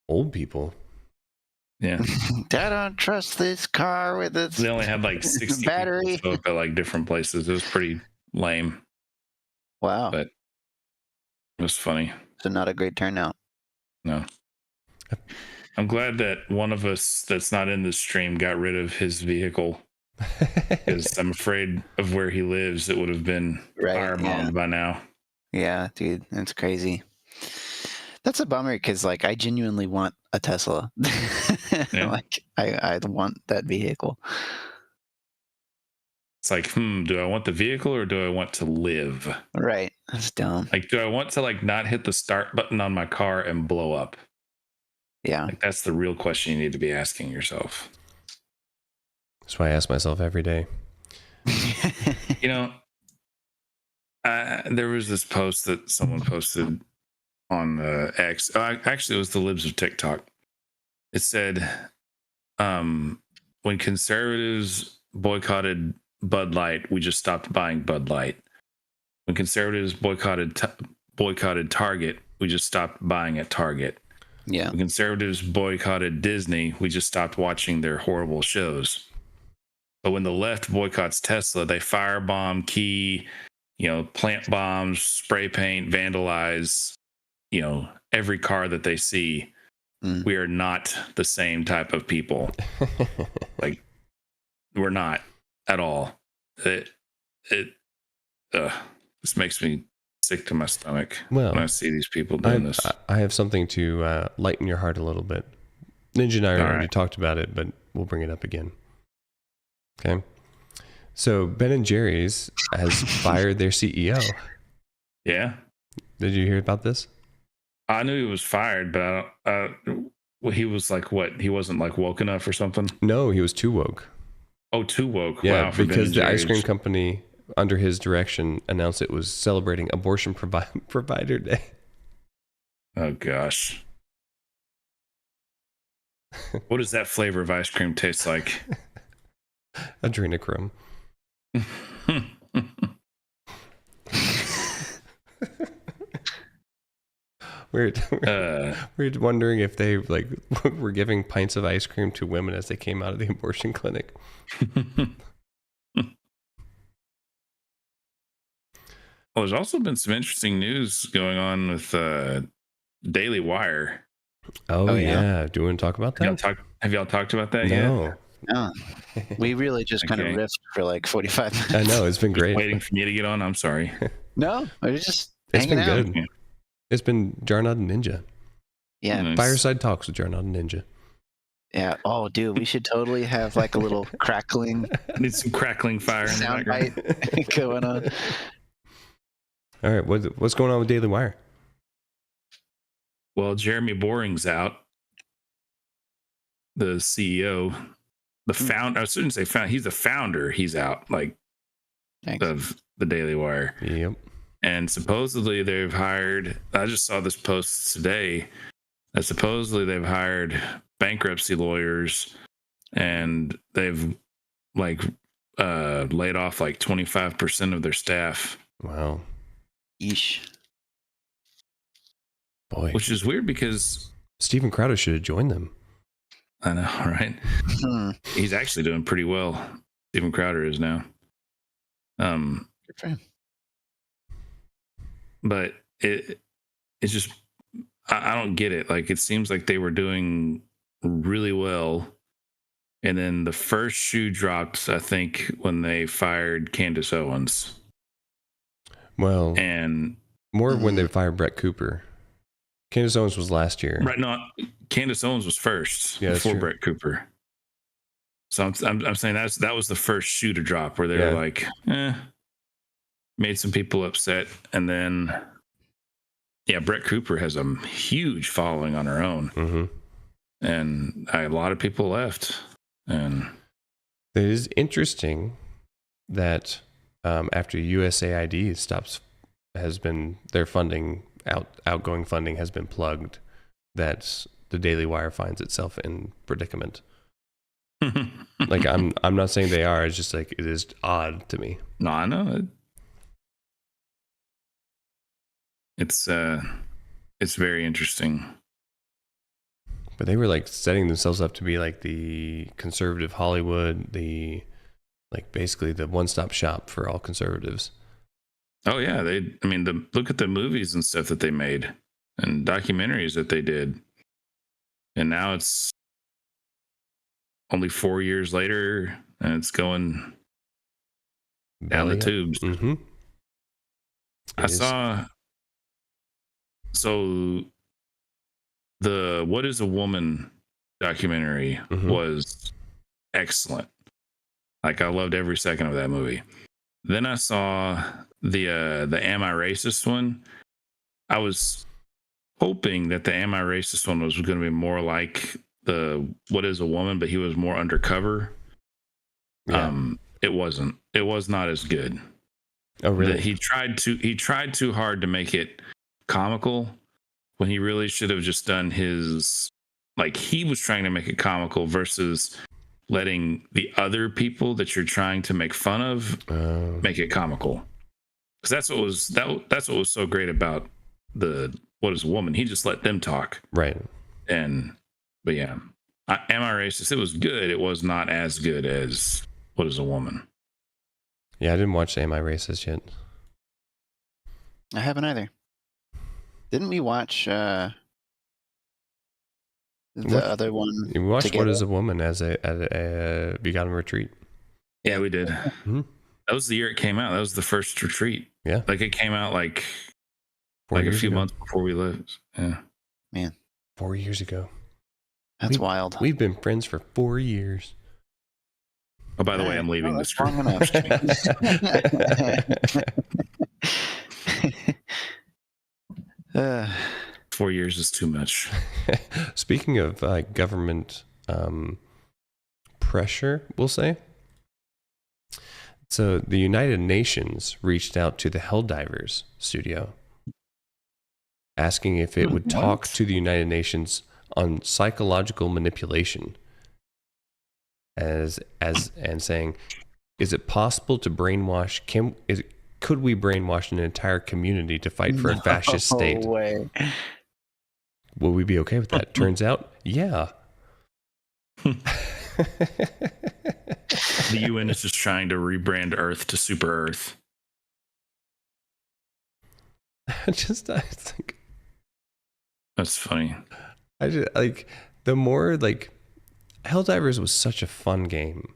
Old people? Yeah. I don't trust this car with its They only had like 60 battery. people show up at like different places. It was pretty lame. Wow. But it was funny. So not a great turnout. No. I'm glad that one of us that's not in the stream got rid of his vehicle. Because I'm afraid of where he lives, it would have been firebombed by now. Yeah, dude, that's crazy. That's a bummer because, like, I genuinely want a Tesla. Like, I want that vehicle. It's like, do I want the vehicle or do I want to live? Right, that's dumb. Like, do I want to like not hit the start button on my car and blow up? Yeah, like that's the real question you need to be asking yourself. That's why I ask myself every day. You know, there was this post that someone posted on X. Actually, it was the libs of TikTok. It said, when conservatives boycotted Bud Light, we just stopped buying Bud Light. When conservatives boycotted Target, we just stopped buying at Target. Yeah. When conservatives boycotted Disney, we just stopped watching their horrible shows. But when the left boycotts Tesla, they firebomb, key, plant bombs, spray paint, vandalize, every car that they see. We are not the same type of people. Like, we're not at all. This makes me sick to my stomach when I see these people doing this. I have something to lighten your heart a little bit. Ninja and I already talked about it, but we'll bring it up again. Okay. So Ben & Jerry's has fired their CEO. Yeah. Did you hear about this? I knew he was fired, but he was like, what? He wasn't like woke enough or something? No, he was too woke. Oh, too woke. Yeah, wow, because the ice cream company, under his direction, announced it was celebrating Abortion Provider Day. Oh, gosh. What does that flavor of ice cream taste like? Adrenochrome. We're wondering if they were giving pints of ice cream to women as they came out of the abortion clinic. Well, there's also been some interesting news going on with Daily Wire. Oh yeah. Do you want to talk about that? Have y'all talked about that yet? No. We really just kind of riffed for like 45 minutes. I know, it's been great. Waiting for me to get on. I'm sorry. No, I was just it's hanging been out. Good. It's been JarNod and Ninja. Yeah. Nice. Fireside talks with JarNod and Ninja. Yeah. Oh, dude, we should totally have like a little crackling. Need some crackling fire in the background going on. All right, what's going on with Daily Wire? Well, Jeremy Boring's out. The CEO, the founder. I shouldn't say founder. He's the founder. He's out, of the Daily Wire. Yep. And supposedly they've hired. I just saw this post today. That supposedly they've hired bankruptcy lawyers, and they've laid off 25% of their staff. Wow. Yeesh. Boy. Which is weird because Steven Crowder should have joined them. I know, right? He's actually doing pretty well. Steven Crowder is now. Good for him. But it's just, I don't get it. Like, it seems like they were doing really well, and then the first shoe dropped, I think, when they fired Candace Owens. Well, and more when they fired Brett Cooper. Candace Owens was last year. Right, no, Candace Owens was first before Brett Cooper. So I'm saying that was the first shoe to drop, where they were like, made some people upset, and then Brett Cooper has a huge following on her own, and a lot of people left. And it is interesting that after USAID their funding outgoing funding has been plugged, that the Daily Wire finds itself in predicament. Like, I'm not saying they are. It's just like, it is odd to me. No, I know it's very interesting. But they were like setting themselves up to be like the conservative Hollywood, basically the one-stop shop for all conservatives. Oh yeah, look at the movies and stuff that they made and documentaries that they did. And now it's only 4 years later and it's going down the tubes. Mm-hmm. I saw the What is a Woman documentary was excellent. Like I loved every second of that movie. Then I saw the Am I Racist one. I was hoping that the Am I Racist one was going to be more like the What is a Woman, but he was more undercover. Yeah. It wasn't. It was not as good. Oh really? He tried too hard to make it comical when he really should have just done his, like, he was trying to make it comical versus letting the other people that you're trying to make fun of make it comical. Because that's what was so great about the What is a Woman. He just let them talk. Right. But yeah, Am I Racist? It was good. It was not as good as What is a Woman. Yeah, I didn't watch Am I Racist yet. I haven't either. Didn't we watch the other one? We watched together? What is a Woman at a VGotM retreat. Yeah, we did. Mm-hmm. That was the year it came out. That was the first retreat. Yeah. Like it came out like a few months before we left. Yeah. Man. 4 years ago. That's wild. We've been friends for 4 years. Oh, by the way, I'm leaving the screen. Long enough. 4 years is too much. Speaking of government pressure, we'll say. So the United Nations reached out to the Helldivers studio, asking if it would talk to the United Nations on psychological manipulation, and saying, is it possible to brainwash? Could we brainwash an entire community to fight for a fascist state? Way. Will we be okay with that? Turns out, yeah. The UN is just trying to rebrand Earth to Super Earth. I think that's funny. I just like the more like Helldivers was such a fun game.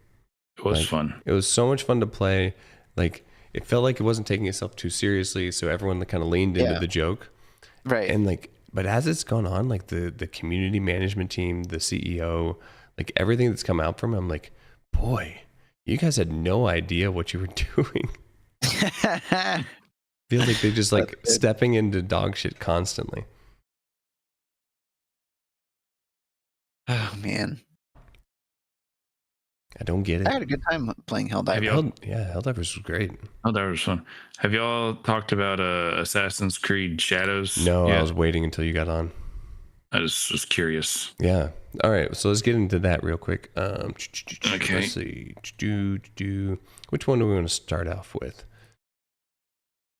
It was fun. It was so much fun to play. Like it felt like it wasn't taking itself too seriously, so everyone kind of leaned into the joke. Right. And but as it's gone on, like the community management team, the CEO, like everything that's come out from it, I'm like, boy, you guys had no idea what you were doing. Feel like they're just like stepping into dog shit constantly. Oh man, I don't get it. I had a good time playing Helldivers. Helldivers was great. Helldivers was fun. Have y'all talked about Assassin's Creed Shadows? No, I was waiting until you got on. I just was curious. Yeah. All right. So let's get into that real quick. Okay. Let's see. Which one do we want to start off with?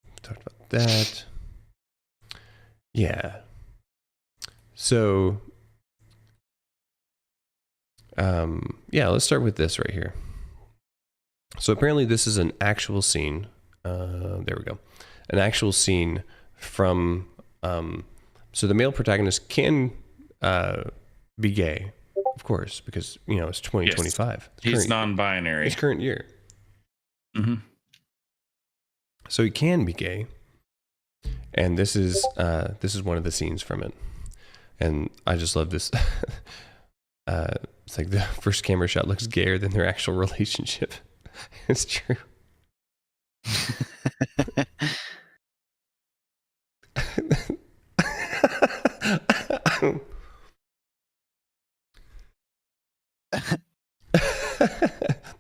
We talked about that. Yeah. So, let's start with this right here. So apparently this is an actual scene. There we go. An actual scene from... So the male protagonist can be gay, of course, because, it's 2025. Yes. He's non-binary. It's current year. Mm-hmm. So he can be gay. And this is one of the scenes from it. And I just love this. It's like the first camera shot looks gayer than their actual relationship. It's true.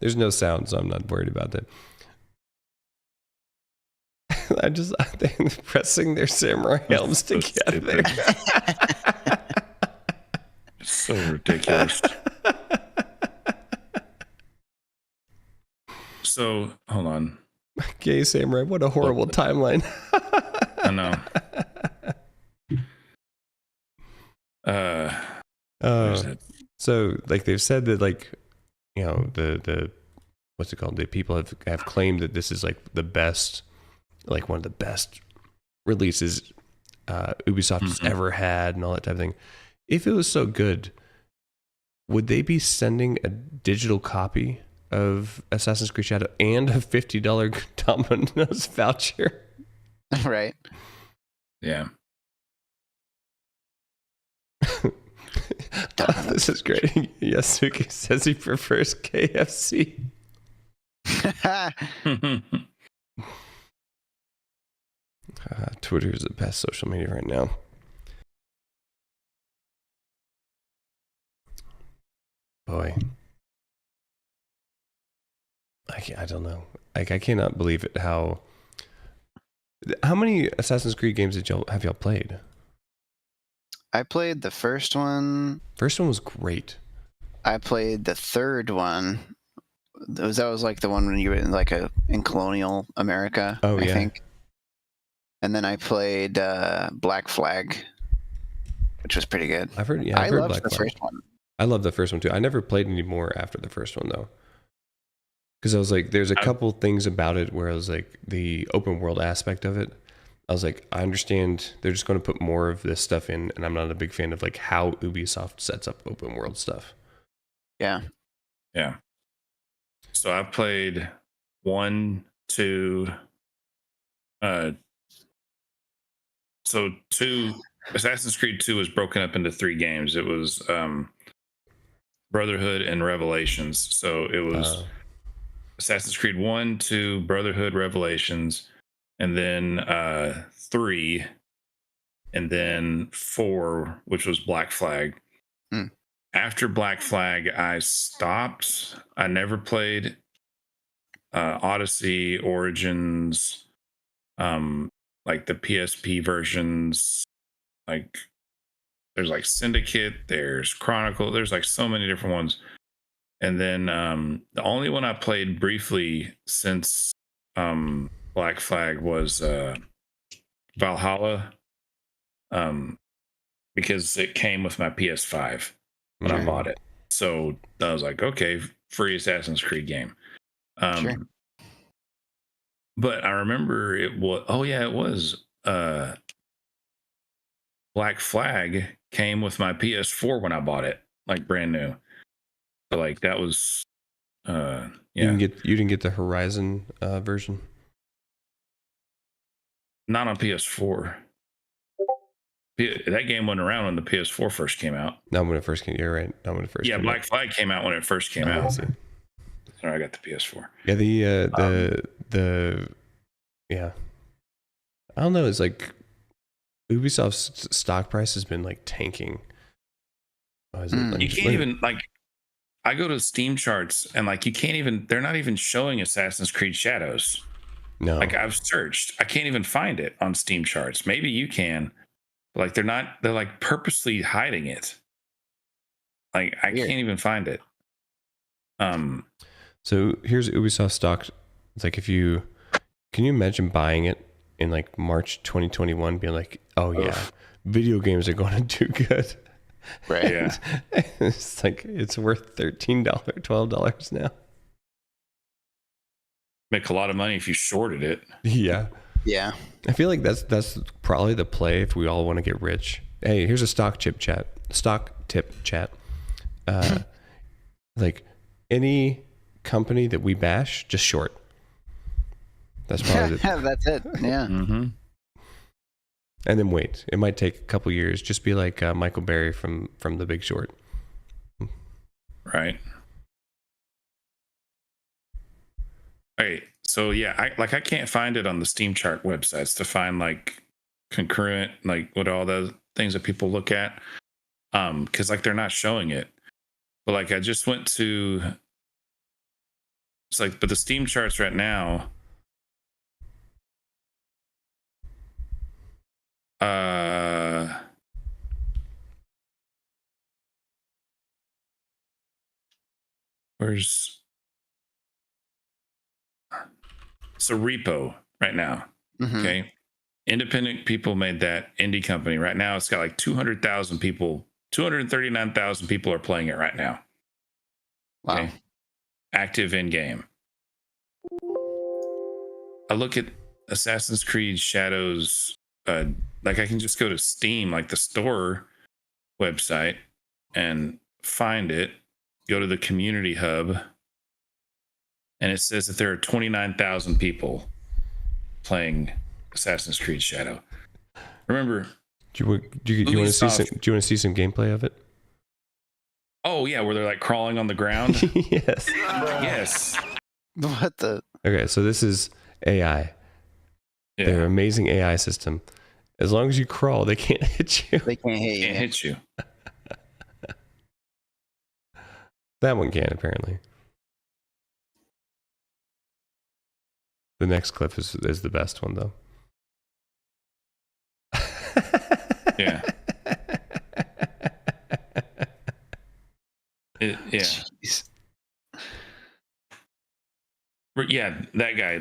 There's no sound, so I'm not worried about that. They're pressing their samurai helms together. It's so ridiculous. So, hold on. Gay samurai, what a horrible timeline. I know. So like they've said that like, you know, the what's it called? The people have claimed that this is like the best, like one of the best releases Ubisoft has ever had and all that type of thing. If it was so good, would they be sending a digital copy of Assassin's Creed Shadow and a $50 Domino's voucher? Right. Yeah. This is great. Yasuki says he prefers KFC. Twitter is the best social media right now. Boy. I don't know. Like, I cannot believe it. How many Assassin's Creed games have y'all played? I played the first one. First one was great. I played the third one. That was like the one when you were in colonial America. Oh, I think. And then I played Black Flag, which was pretty good. I've heard. I loved the first one. I love the first one too. I never played any more after the first one though, because I was like, there's a couple things about it where I was like, the open world aspect of it. I was like, I understand they're just going to put more of this stuff in, and I'm not a big fan of like how Ubisoft sets up open world stuff. Yeah. Yeah. So I played 1, 2. So 2. Assassin's Creed 2 was broken up into 3 games. It was Brotherhood and Revelations. So it was Assassin's Creed 1, 2, Brotherhood, Revelations, and then 3, and then 4, which was Black Flag. After Black Flag, I stopped. I never played Odyssey, Origins, like the PSP versions. Like there's like Syndicate, there's Chronicle, there's like so many different ones. And then the only one I played briefly since Black Flag was Valhalla, because it came with my PS5 when I bought it. So I was like, okay, free Assassin's Creed game. Sure. But I remember it was Black Flag came with my PS4 when I bought it, like brand new. So like that was yeah. You didn't get the Horizon version? Not on PS4. That game went around when the PS4 first came out. Not when it first came. You're right. Not when it first. Yeah, came Black out. Flag came out when it first came out. Sorry, I got the PS4. Yeah, the yeah. I don't know. It's like Ubisoft's stock price has been like tanking. You can't even like. I go to Steam charts and like you can't even. They're not even showing Assassin's Creed Shadows. No. Like I've searched, I can't even find it on Steam charts. Maybe you can. But like they're not. They're like purposely hiding it. Like I can't even find it. So here's Ubisoft stock. It's like can you imagine buying it in like March 2021, being like, oh yeah, video games are going to do good. Right. Yeah. It's like it's worth $13, $12 now. Make a lot of money if you shorted it. Yeah. Yeah. I feel like that's probably the play if we all want to get rich. Hey, here's a stock tip chat. Like any company that we bash, just short. That's probably that's it. Yeah. Mm-hmm. And then wait. It might take a couple years. Just be like Michael Berry from The Big Short. Right. Right. So yeah, I can't find it on the Steam chart websites to find like concurrent, like what all the things that people look at. Because like they're not showing it. But like I just went to, it's like, but the Steam charts right now, where's, so Repo right now, okay, independent people made that indie company. Right now it's got like 200,000 people 239,000 people are playing it right now. Wow. Okay? Active in game. I look at Assassin's Creed Shadows. Like I can just go to Steam, like the store website, and find it. Go to the community hub, and it says that there are 29,000 people playing Assassin's Creed Shadow. Remember, do you want to see some? Do you want to see some gameplay of it? Oh yeah, where they're like crawling on the ground. Yes. Yes. What the? Okay, so this is AI. Yeah. They're an amazing AI system. As long as you crawl, they can't hit you. They can't hit you. Can't hit you. That one can, apparently. The next clip is the best one, though. Yeah. Yeah. Jeez. Yeah, that guy.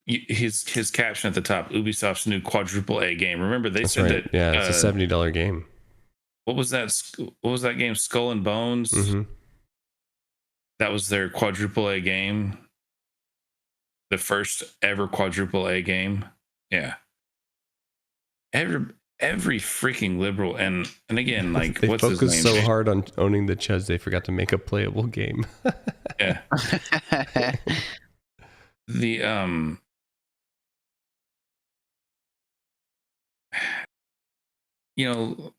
His caption at the top: Ubisoft's new quadruple A game. Remember, they said right. that. Yeah, it's a $70 game. What was that? What was that game? Skull and Bones. Mm-hmm. That was their quadruple A game. The first ever quadruple A game. Yeah. Every freaking liberal and again, like, they what's his focused name? so hard on owning the chuds they forgot to make a playable game. Yeah. The you know,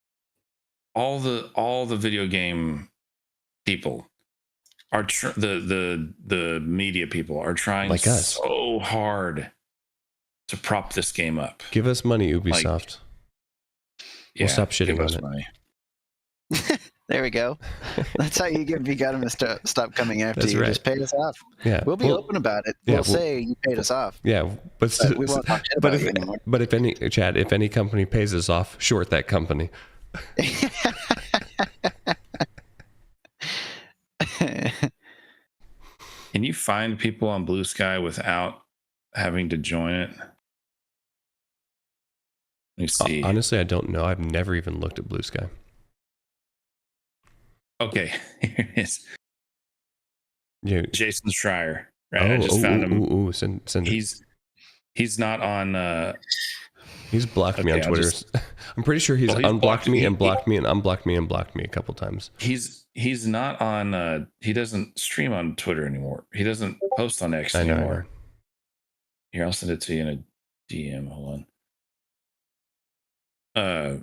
all the video game people are the media people are trying like us so hard to prop this game up. Give us money, Ubisoft. We'll stop shitting on it. Money. There we go. That's how you get VGotM to stop coming after That's you. right. Just pay us off. Yeah, We'll be open about it. We'll say you paid us off. Yeah, but we won't talk shit about it anymore. But if any company pays us off, short that company. Can you find people on Blue Sky without having to join it? Let me see. Honestly, I don't know. I've never even looked at Blue Sky. Okay, here it is. Yeah. Jason Schreier. Right, I just found him. Send He's not on. He's blocked me on Twitter. I'm pretty sure he's unblocked me and blocked me and unblocked me and blocked me a couple times. He's not on. He doesn't stream on Twitter anymore. He doesn't post on X anymore. Here, I'll send it to you in a DM. Hold on.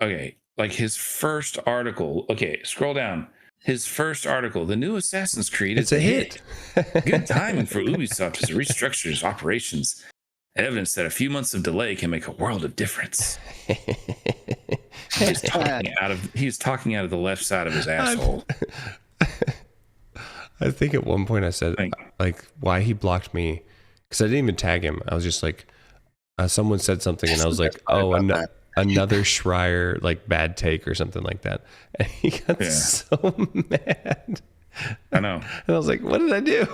Okay, like his first article. Okay, scroll down. His first article, the new Assassin's Creed. It's a hit. Good timing for Ubisoft as it restructures operations. Evidence that a few months of delay can make a world of difference. He's talking out of the left side of his asshole. I think at one point I said like why he blocked me because I didn't even tag him. I was just like, someone said something and I was like, oh, another Schreier like bad take or something like that, and he got so mad. I know. And I was like, what did I do?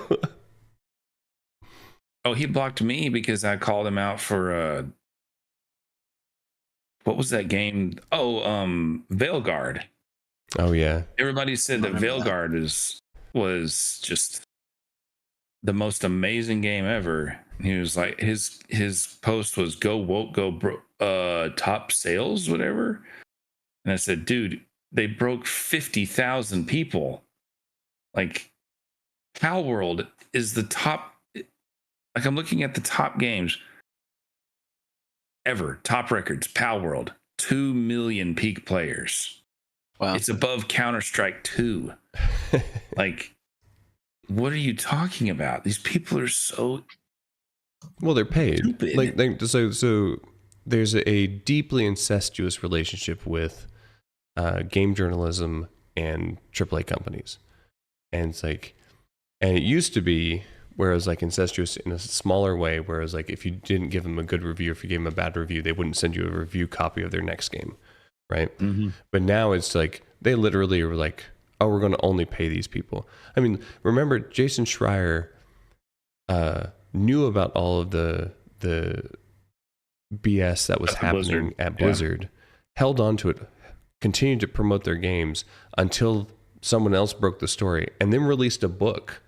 Oh, he blocked me because I called him out for what was that game? Oh, Veilguard. Oh yeah. Everybody said that Veilguard was just the most amazing game ever. And he was like, his post was go woke, go top sales, whatever. And I said, dude, they broke 50,000 people. Like, Pal World is the top. Like, I'm looking at the top games ever, top records. Pal World, 2 million peak players. Wow. It's above Counter-Strike 2. Like, what are you talking about? These people are so well, they're paid. Stupid. Like so there's a deeply incestuous relationship with game journalism and AAA companies. And it's like, and it used to be whereas like incestuous in a smaller way, whereas like if you didn't give them a good review, if you gave them a bad review, they wouldn't send you a review copy of their next game, right? Mm-hmm. But now it's like they literally are like, oh, we're going to only pay these people. I mean, remember Jason Schreier knew about all of the BS that was happening at Blizzard, held on to it, continued to promote their games until someone else broke the story, and then released a book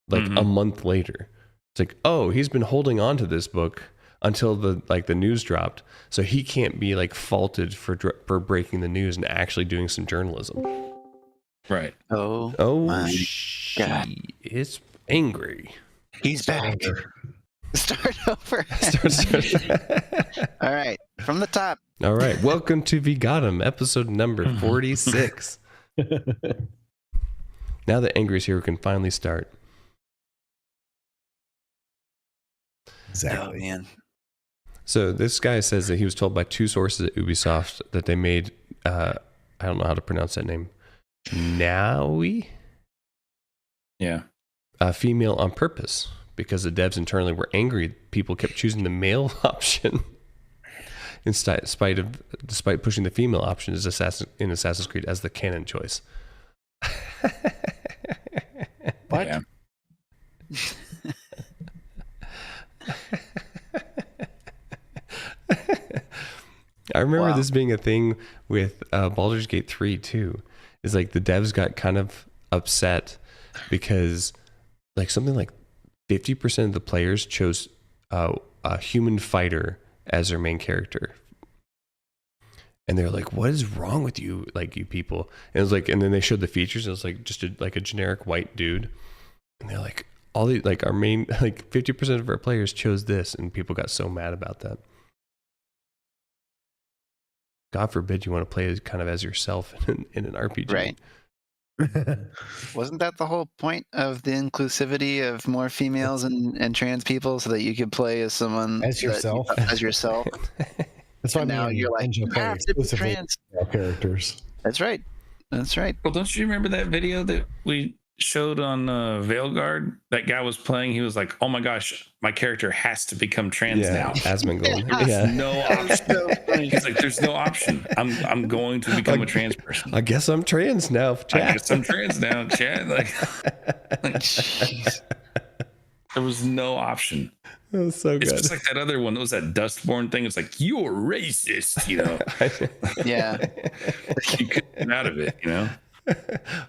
like a month later. It's like, oh, he's been holding on to this book until the news dropped, so he can't be like faulted for breaking the news and actually doing some journalism. Right. Oh my God. It's angry. He's back. Start over. All right, from the top. All right, welcome to VGotM, episode number 46. Now that Angry's here, we can finally start. Exactly. Oh, man. So this guy says that he was told by two sources at Ubisoft that they made, I don't know how to pronounce that name, Naui? Yeah. A female on purpose because the devs internally were angry. People kept choosing the male option despite pushing the female option in Assassin's Creed as the canon choice. What? Yeah. I remember this being a thing with Baldur's Gate 3 too. Is like the devs got kind of upset because like something like 50% of the players chose a human fighter as their main character. And they're like, what is wrong with you, like, you people? And it was like, and then they showed the features. It was like just a generic white dude. And they're like, all the like our main, like 50% of our players chose this, and people got so mad about that. God forbid you want to play kind of as yourself in an RPG. Right. Wasn't that the whole point of the inclusivity of more females and trans people, so that you could play as someone as yourself? As yourself. That's why now you're like, you have to be trans characters. That's right. That's right. Well, don't you remember that video that we showed on Veilguard? That guy was playing. He was like, "Oh my gosh, my character has to become trans now." Asmongold. There's no option. He's like, "There's no option. I'm going to become a trans person. I guess I'm trans now, Chad. I guess I'm trans now, Chad." Like jeez. There was no option. That was so good. It's just like that other one. It was that Dustborn thing. It's like, you're racist, you know? Yeah. You couldn't get out of it, you know?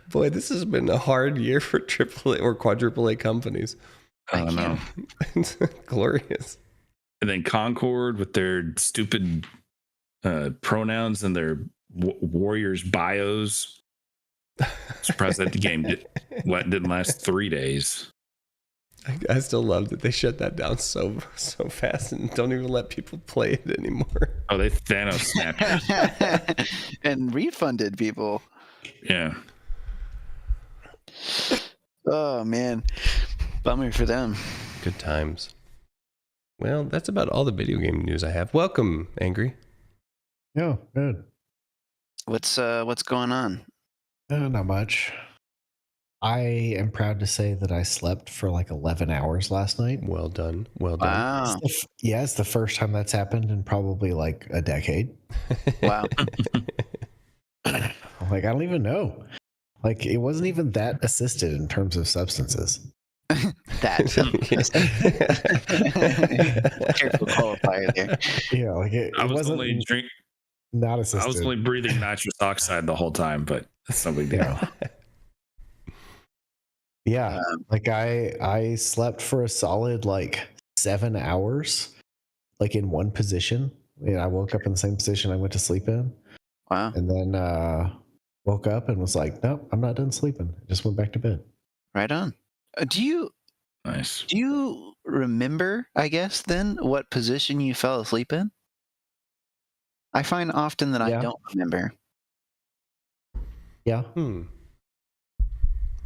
Boy, this has been a hard year for AAA or quadruple A companies. I don't know. It's glorious. And then Concord with their stupid pronouns and their warriors' bios. Surprised that the game didn't last 3 days. I still love that they shut that down so fast and don't even let people play it anymore. Oh, they Thanos snapped and refunded people. Yeah. Oh man, bummer for them. Good times. Well, that's about all the video game news I have. Welcome, Angry. Yeah, good. What's going on? Not much. I am proud to say that I slept for like 11 hours last night. Well done. Well done. Wow. It's the first time that's happened in probably like a decade. Wow. Like, I don't even know. Like, it wasn't even that assisted in terms of substances. That. Careful qualifier there. Yeah, like it wasn't not assisted. I was only breathing nitrous oxide the whole time, but that's no big deal. Yeah. Yeah, like I slept for a solid like 7 hours, like in one position. I woke up in the same position I went to sleep in. Wow. And then woke up and was like, nope, I'm not done sleeping. I just went back to bed. Right on. Do you remember, I guess, then what position you fell asleep in? I find often that I don't remember. Yeah.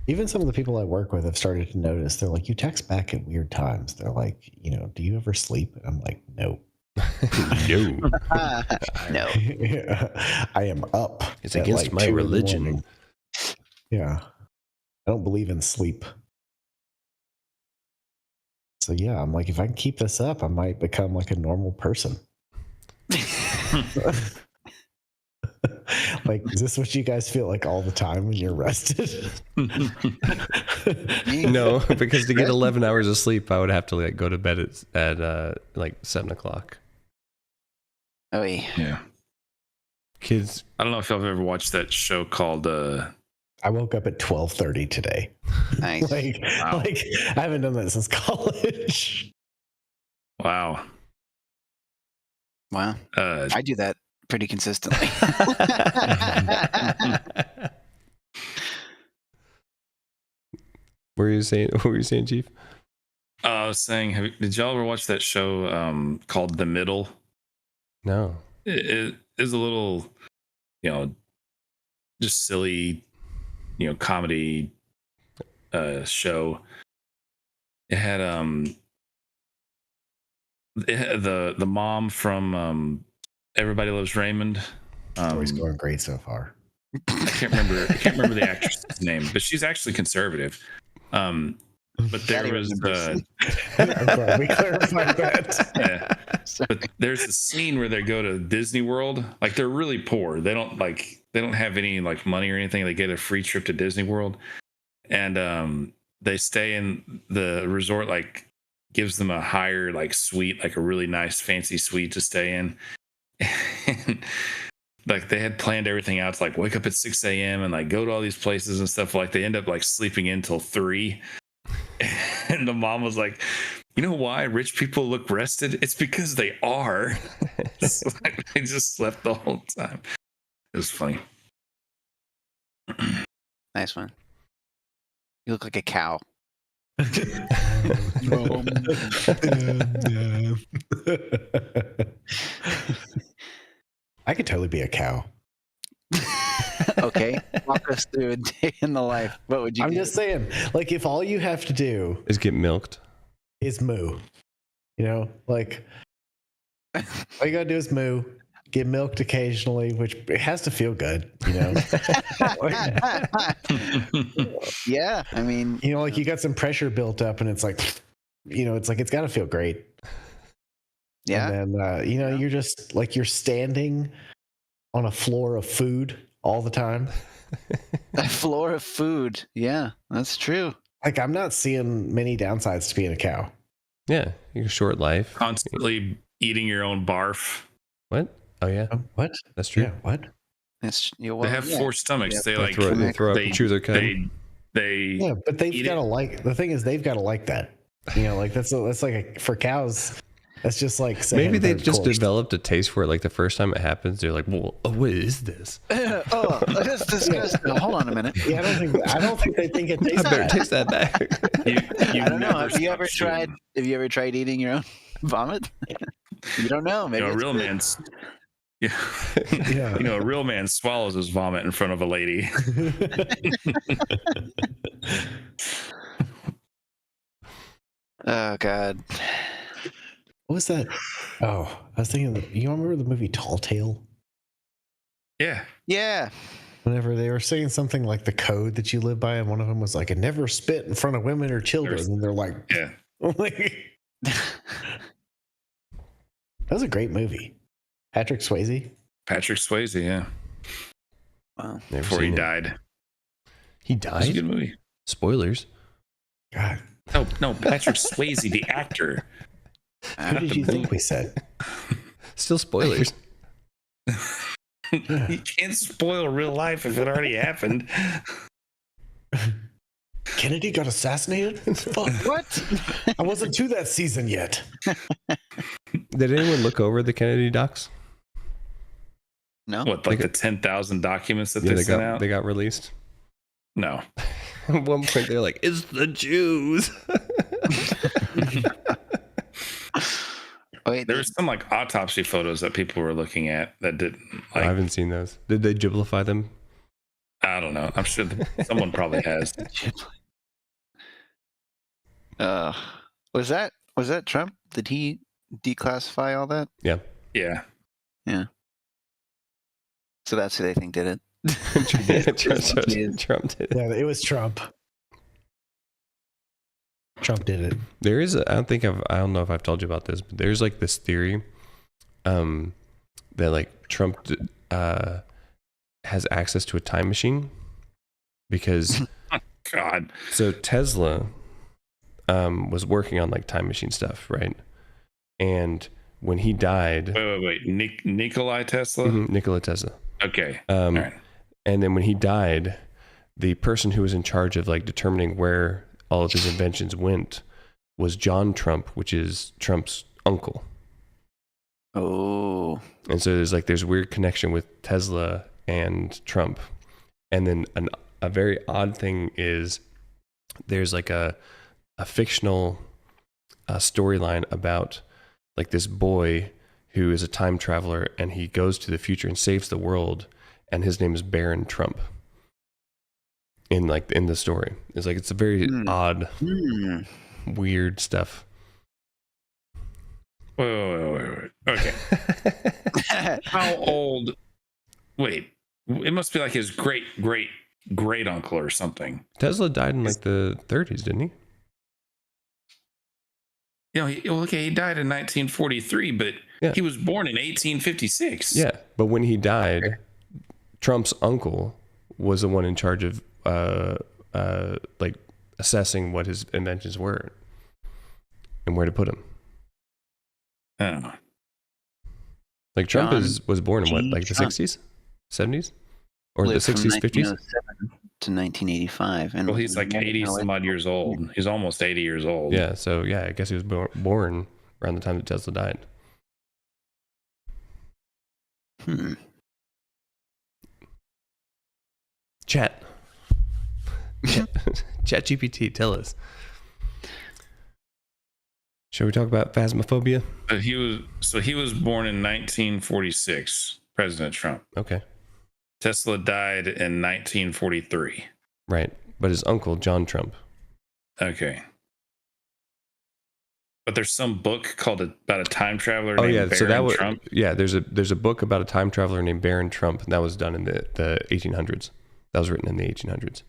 Even some of the people I work with have started to notice. They're like, you text back at weird times. They're like, do you ever sleep? And I'm like, no. No. No. Yeah. I am up. It's against like my religion. Yeah. I don't believe in sleep. So yeah, I'm like, if I can keep this up, I might become like a normal person. Like, is this what you guys feel like all the time when you're rested? No, because to get 11 hours of sleep, I would have to like go to bed at like 7 o'clock. Oh, yeah. Yeah. Kids. I don't know if y'all have ever watched that show called I woke up at 12:30 today. Nice. Wow. I haven't done that since college. Wow. Wow. I do that pretty consistently. What were you saying, Chief? I was saying, did y'all ever watch that show called The Middle? No. It is a little, just silly, comedy show. It had the mom from Everybody Loves Raymond. Story's going great so far. I can't remember the actress's name, but she's actually conservative. But there was I'm glad we clarified that. Yeah. But there's a scene where they go to Disney World. Like, they're really poor. They don't have any like money or anything. They get a free trip to Disney World, and they stay in the resort. Like, gives them a higher like suite, like a really nice fancy suite to stay in. And like, they had planned everything out to like wake up at 6 a.m. and like go to all these places and stuff. Like, they end up like sleeping in till 3. And the mom was like, you know why rich people look rested? It's because they are. So, like, they just slept the whole time. It was funny. Nice one. You look like a cow. I could totally be a cow. Okay. Walk us through a day in the life. What would you do? I'm just saying, like, if all you have to do Is get milked. is moo, like, all you gotta do is moo, get milked occasionally, which it has to feel good, Yeah, I mean, like, you got some pressure built up and it's like, it's gotta feel great. yeah. And then, you're just like, you're standing on a floor of food all the time. A floor of food. Yeah, that's true. Like, I'm not seeing many downsides to being a cow. Yeah, your short life. Constantly eating your own barf. What? Oh yeah, What? that's true. Yeah, what? That's They have 4 stomachs. Yeah. They like They throw up and chew their cud. They Yeah, but they've eat got to it. like. The thing is, they've got to like that. Like, that's like for cows. That's just like Maybe they just developed a taste for it. Like, the first time it happens, they're like, "Well, what is this?" Oh, that's disgusting. Hold on a minute. Yeah, I don't think they think it I tastes better bad. taste that back. I don't know. Have you ever tried eating your own vomit? You don't know. Maybe a real man's. Yeah. Yeah. A real man swallows his vomit in front of a lady. Oh God. What was that? Oh, I was thinking. You remember the movie Tall Tale? Yeah. Yeah. Whenever they were saying something like the code that you live by, and one of them was like, "I never spit in front of women or children," and they're like, Yeah. That was a great movie. Patrick Swayze. Yeah. Wow. Before he died. He It was a good died. movie. Spoilers. God, No, Patrick Swayze, the actor. who did you think we said? Still spoilers. You can't spoil real life if it already happened. Kennedy got assassinated? Fuck. What? I wasn't to that season yet. Did anyone look over the Kennedy docs? No. What, like the 10,000 documents that they sent out? They got released. No. At one point, they're like, "It's the Jews." Wait, There was some like autopsy photos that people were looking at that didn't. I Like, haven't seen those. Did they giblify them? I don't know. I'm sure someone probably has. was that Trump? Did he declassify all that? Yeah. Yeah. So that's who they think did it. Trump did it. Yeah, it was Trump. Trump did it. There is I don't know if I've told you about this, but there's like this theory that like Trump has access to a time machine because God. so Tesla was working on like time machine stuff, right? And when he died. Wait. Nikolai Tesla? Nikola Tesla. Okay. All right. And then when he died, the person who was in charge of like determining where all of his inventions went was John Trump, which is Trump's uncle. Oh. And so there's weird connection with Tesla and Trump. And then a very odd thing is there's like a fictional storyline about like this boy who is a time traveler, and he goes to the future and saves the world, and his name is Baron Trump. In the story, it's a very odd, weird stuff. Wait. Okay. How old? Wait, it must be like his great uncle or something. Tesla died in like the 30s, didn't he? He died in 1943, but he was born in 1856. Yeah, but when he died, Trump's uncle was the one in charge of like assessing what his inventions were and where to put them. Oh. Like Trump was born in what, like the 60s, 70s, or the 60s, 50s? To 1985, and he's like 80 some odd years old. He's almost 80 years old. Yeah, so I guess he was born around the time that Tesla died. Chat GPT, tell us. Shall we talk about Phasmophobia? He was born in 1946, President Trump. Okay. Tesla died in 1943. Right, but his uncle, John Trump. Okay. But there's some book called about a time traveler named Baron Trump. Yeah, there's a book about a time traveler named Baron Trump, and that was done in the 1800s. That was written in the 1800s.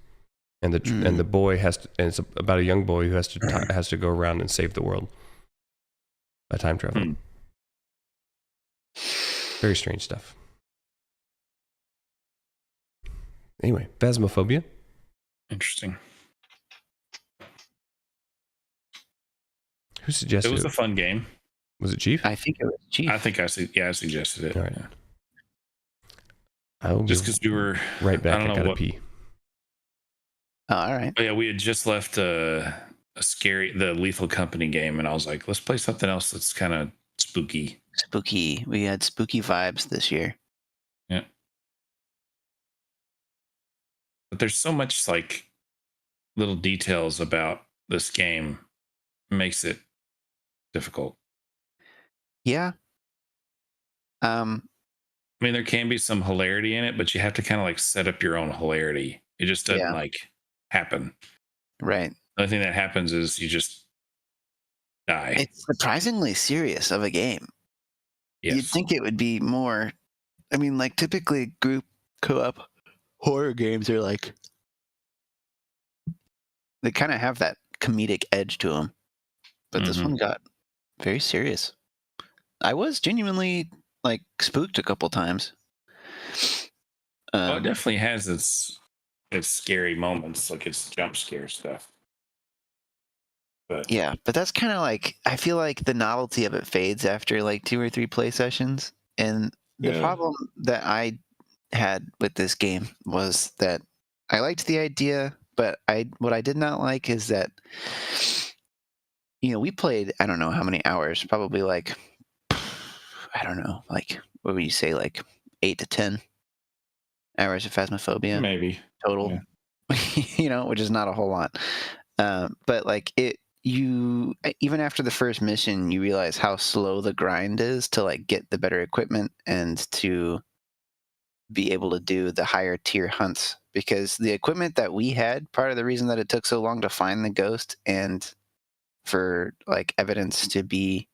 And the boy and it's about a young boy who has to go around and save the world. A time traveler. Very strange stuff. Anyway, Phasmophobia. Interesting. Who suggested it? It was a fun game. Was it Chief? I think it was Chief. I think I suggested it. All right. Yeah. Just because we were right back. I gotta pee. Oh, all right. Oh, yeah, we had just left the Lethal Company game, and I was like, let's play something else that's kind of spooky. Spooky. We had spooky vibes this year. Yeah. But there's so much like little details about this game, makes it difficult. Yeah. I mean, there can be some hilarity in it, but you have to kind of like set up your own hilarity. It just doesn't like happen. Right. The only thing that happens is you just die. It's surprisingly serious of a game. Yes. You'd think it would be more. I mean, like typically group co-op horror games are like, they kind of have that comedic edge to them. But this one got very serious. I was genuinely like spooked a couple times. Well, it definitely has its scary moments, like its jump scare stuff. But yeah, but that's kind of like, I feel like the novelty of it fades after like 2 or 3 play sessions. And the problem that I had with this game was that I liked the idea, but what I did not like is that, we played, I don't know how many hours, probably like, I don't know, like, what would you say, like 8 to 10 hours of Phasmophobia? Maybe. Total, which is not a whole lot. But like even after the first mission, you realize how slow the grind is to like get the better equipment and to be able to do the higher tier hunts, because the equipment that we had, part of the reason that it took so long to find the ghost and for like evidence to be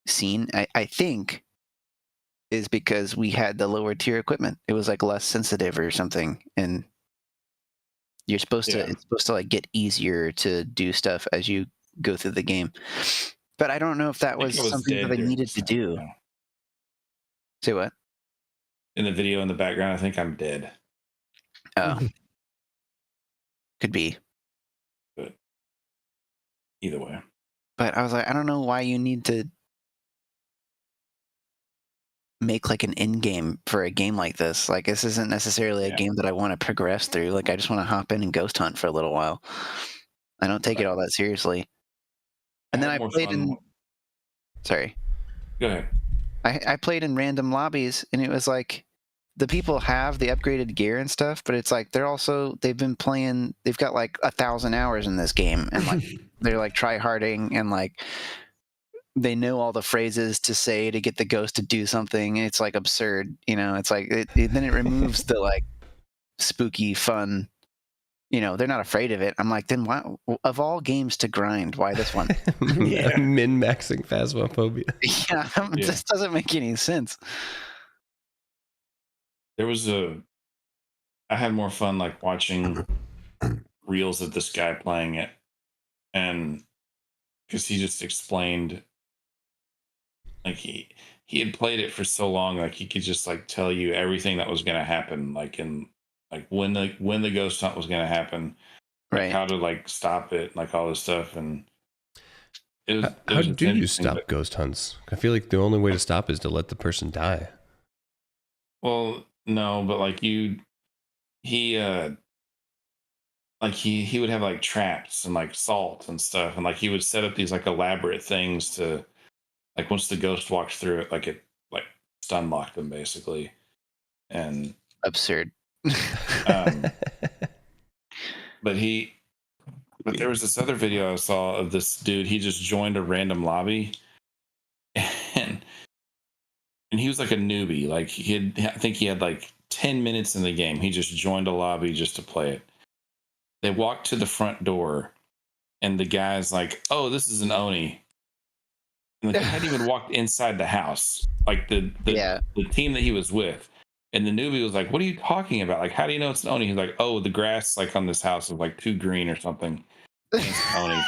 seen, I think, is because we had the lower tier equipment. It was like less sensitive or something, and it's supposed to like get easier to do stuff as you go through the game. But I don't know if that was something that they needed to do. Say what? In the video in the background, I think I'm dead. Oh. Could be. But either way. But I was like, I don't know why you need to make like an end game for a game like this. Like this isn't necessarily a game that I want to progress through. Like I just want to hop in and ghost hunt for a little while. I don't take it all that seriously. And then I played in. Sorry. Go ahead. I played in random lobbies, and it was like the people have the upgraded gear and stuff, but it's like they've been playing. They've got like 1,000 hours in this game, and like they're like try-harding, and like they know all the phrases to say to get the ghost to do something. It's like absurd, you know. It's like then it removes the like spooky fun. You know, they're not afraid of it. I'm like, then why, of all games to grind, why this one? Min-maxing Phasmophobia. Yeah, this doesn't make any sense. I had more fun like watching reels of this guy playing it, and because he just explained, like he had played it for so long, like he could just like tell you everything that was going to happen, like in like when the ghost hunt was going to happen, like right? how to like stop it, like all this stuff. And how do you stop ghost hunts? I feel like the only way to stop is to let the person die. Well, no, but like he would have like traps and like salt and stuff, and like he would set up these like elaborate things to, like once the ghost walked through it, like it like stun locked them basically. And absurd. But there was this other video I saw of this dude. He just joined a random lobby, and he was like a newbie. Like I think he had like 10 minutes in the game. He just joined a lobby just to play it. They walked to the front door, and the guy's like, "Oh, this is an Oni." And the guy hadn't even walked inside the house. Like the team that he was with. And the newbie was like, "What are you talking about? Like, how do you know it's an Oni?" He's like, "Oh, the grass like on this house is like too green or something. It's an Oni."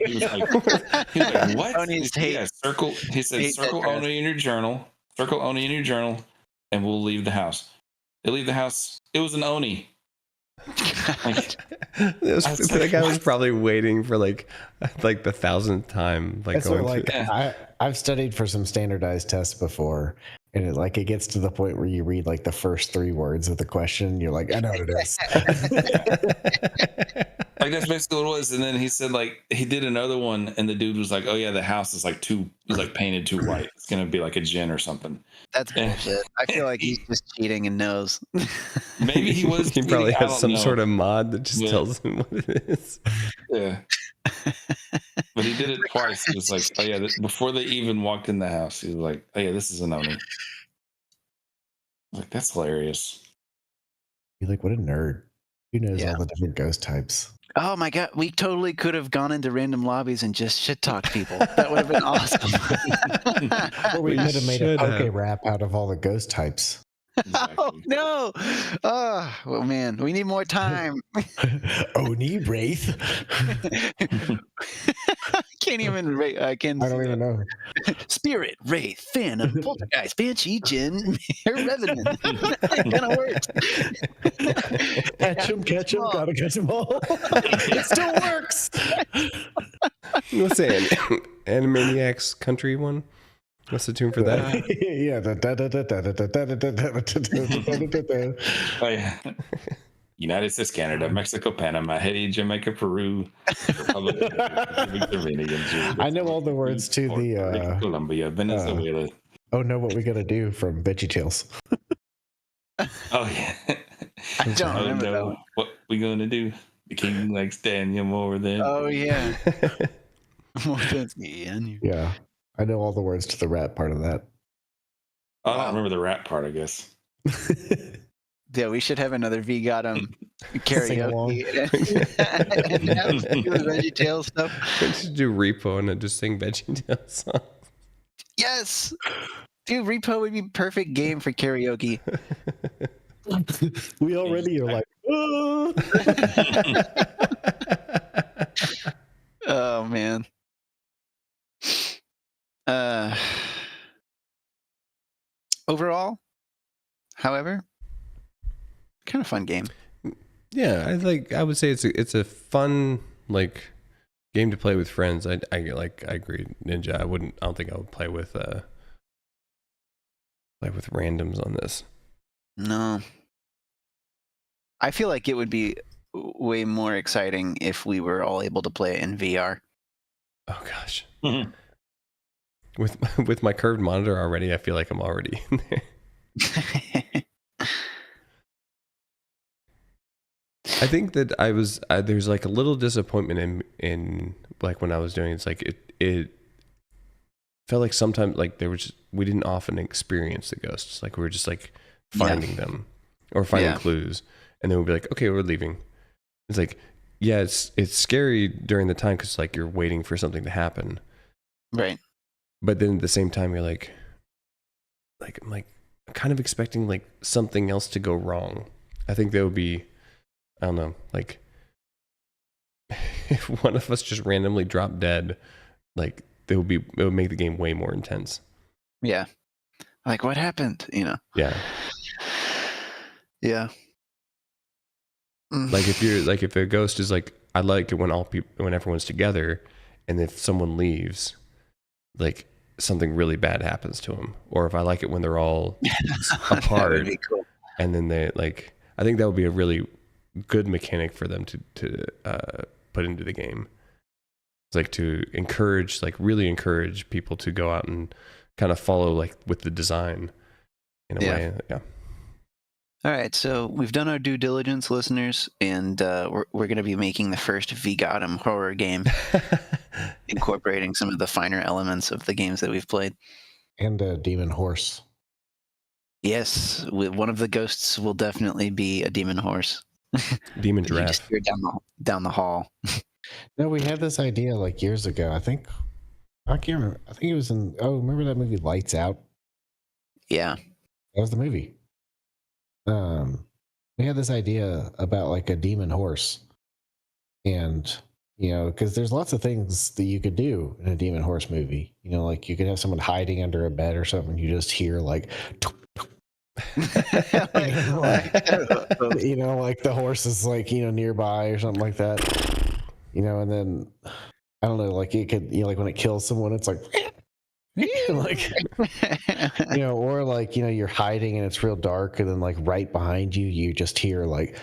he was like, "What?" He said, "Circle Oni in your journal. Circle Oni in your journal, and we'll leave the house." They leave the house. It was an Oni. Like, that guy was probably waiting for like the 1,000th time. Like, that's what, like I've studied for some standardized tests before, and it gets to the point where you read like the first 3 words of the question, you're like, I know what it is. Like that's basically what it was. And then he said like he did another one, and the dude was like, "Oh yeah, the house is like painted too white. It's gonna be like a djinn or something." That's bullshit. I feel like he's just cheating and knows. Maybe he was. He probably has some sort of mod that just tells him what it is. Yeah. But he did it twice. He was like, "Oh yeah," before they even walked in the house, he was like, "Oh yeah, this is an Oni." Like, that's hilarious. You're like, what a nerd. Who knows all the different ghost types? Oh my god, we totally could have gone into random lobbies and just shit talked people. That would have been awesome. Or we could have made a poke rap out of all the ghost types. Exactly. Oh no! Oh well, man, we need more time. Oni Wraith. Can't even. I don't even know. Spirit, Wraith, Phantom, Poltergeist, Banshee, Djinn, Revenant. It kind of works. Catch 'em, gotta catch 'em all. It still works. What's that? Animaniacs country one? What's the tune for that? Yeah. Oh, yeah. United States, Canada, Mexico, Panama, Haiti, Jamaica, Peru, Republic of Dominican. I know all the words to the Colombia, Venezuela. Oh no, what we gotta do from VeggieTales. Oh yeah. I don't remember that one. What we gonna do? The king likes Daniel more than. Oh yeah. More than me. Yeah. I know all the words to the rap part of that. I don't remember the rap part, I guess. Yeah, we should have another VGotM karaoke and do the VeggieTales stuff. We should do Repo and then just sing VeggieTales songs. Yes, dude, Repo would be perfect game for karaoke. We already are like, oh, oh man. Overall, however, kind of fun game. Yeah, I would say it's a fun like game to play with friends. I agree, Ninja. I don't think I would play with like with randoms on this. No. I feel like it would be way more exciting if we were all able to play it in VR. Oh gosh. Mm-hmm. With my curved monitor already, I feel like I'm already in there. I think that there's like a little disappointment in like when I was doing it. It's like it felt like sometimes like we didn't often experience the ghosts. Like we were just like finding them or finding clues, and then we'd be like, okay, we're leaving. It's like, yeah, it's scary during the time because like you're waiting for something to happen, right? But then at the same time, you're like I'm kind of expecting like something else to go wrong. I think that would be, I don't know, like if one of us just randomly dropped dead, like it would make the game way more intense. Yeah. Like what happened, you know? Yeah. Yeah. Like if a ghost is like, I like it when everyone's together, and if someone leaves, like something really bad happens to them. Or if I like it when they're all apart, that would be cool. And then they like, I think that would be a really good mechanic for them to put into the game. It's like to really encourage people to go out and kind of follow like with the design in a way. Yeah. All right, so we've done our due diligence, listeners, and we're going to be making the first VGotM horror game, incorporating some of the finer elements of the games that we've played. And a demon horse. Yes, one of the ghosts will definitely be a demon horse. Demon giraffe. You just hear down the hall. No, we had this idea like years ago. I can't remember. I think it was remember that movie Lights Out? Yeah. That was the movie. We had this idea about like a demon horse, and because there's lots of things that you could do in a demon horse movie. Like you could have someone hiding under a bed or something. You just hear like, like the horse is like nearby or something like that. And then I don't know, like it could like when it kills someone, it's like. Like or like you're hiding and it's real dark, and then like right behind you just hear like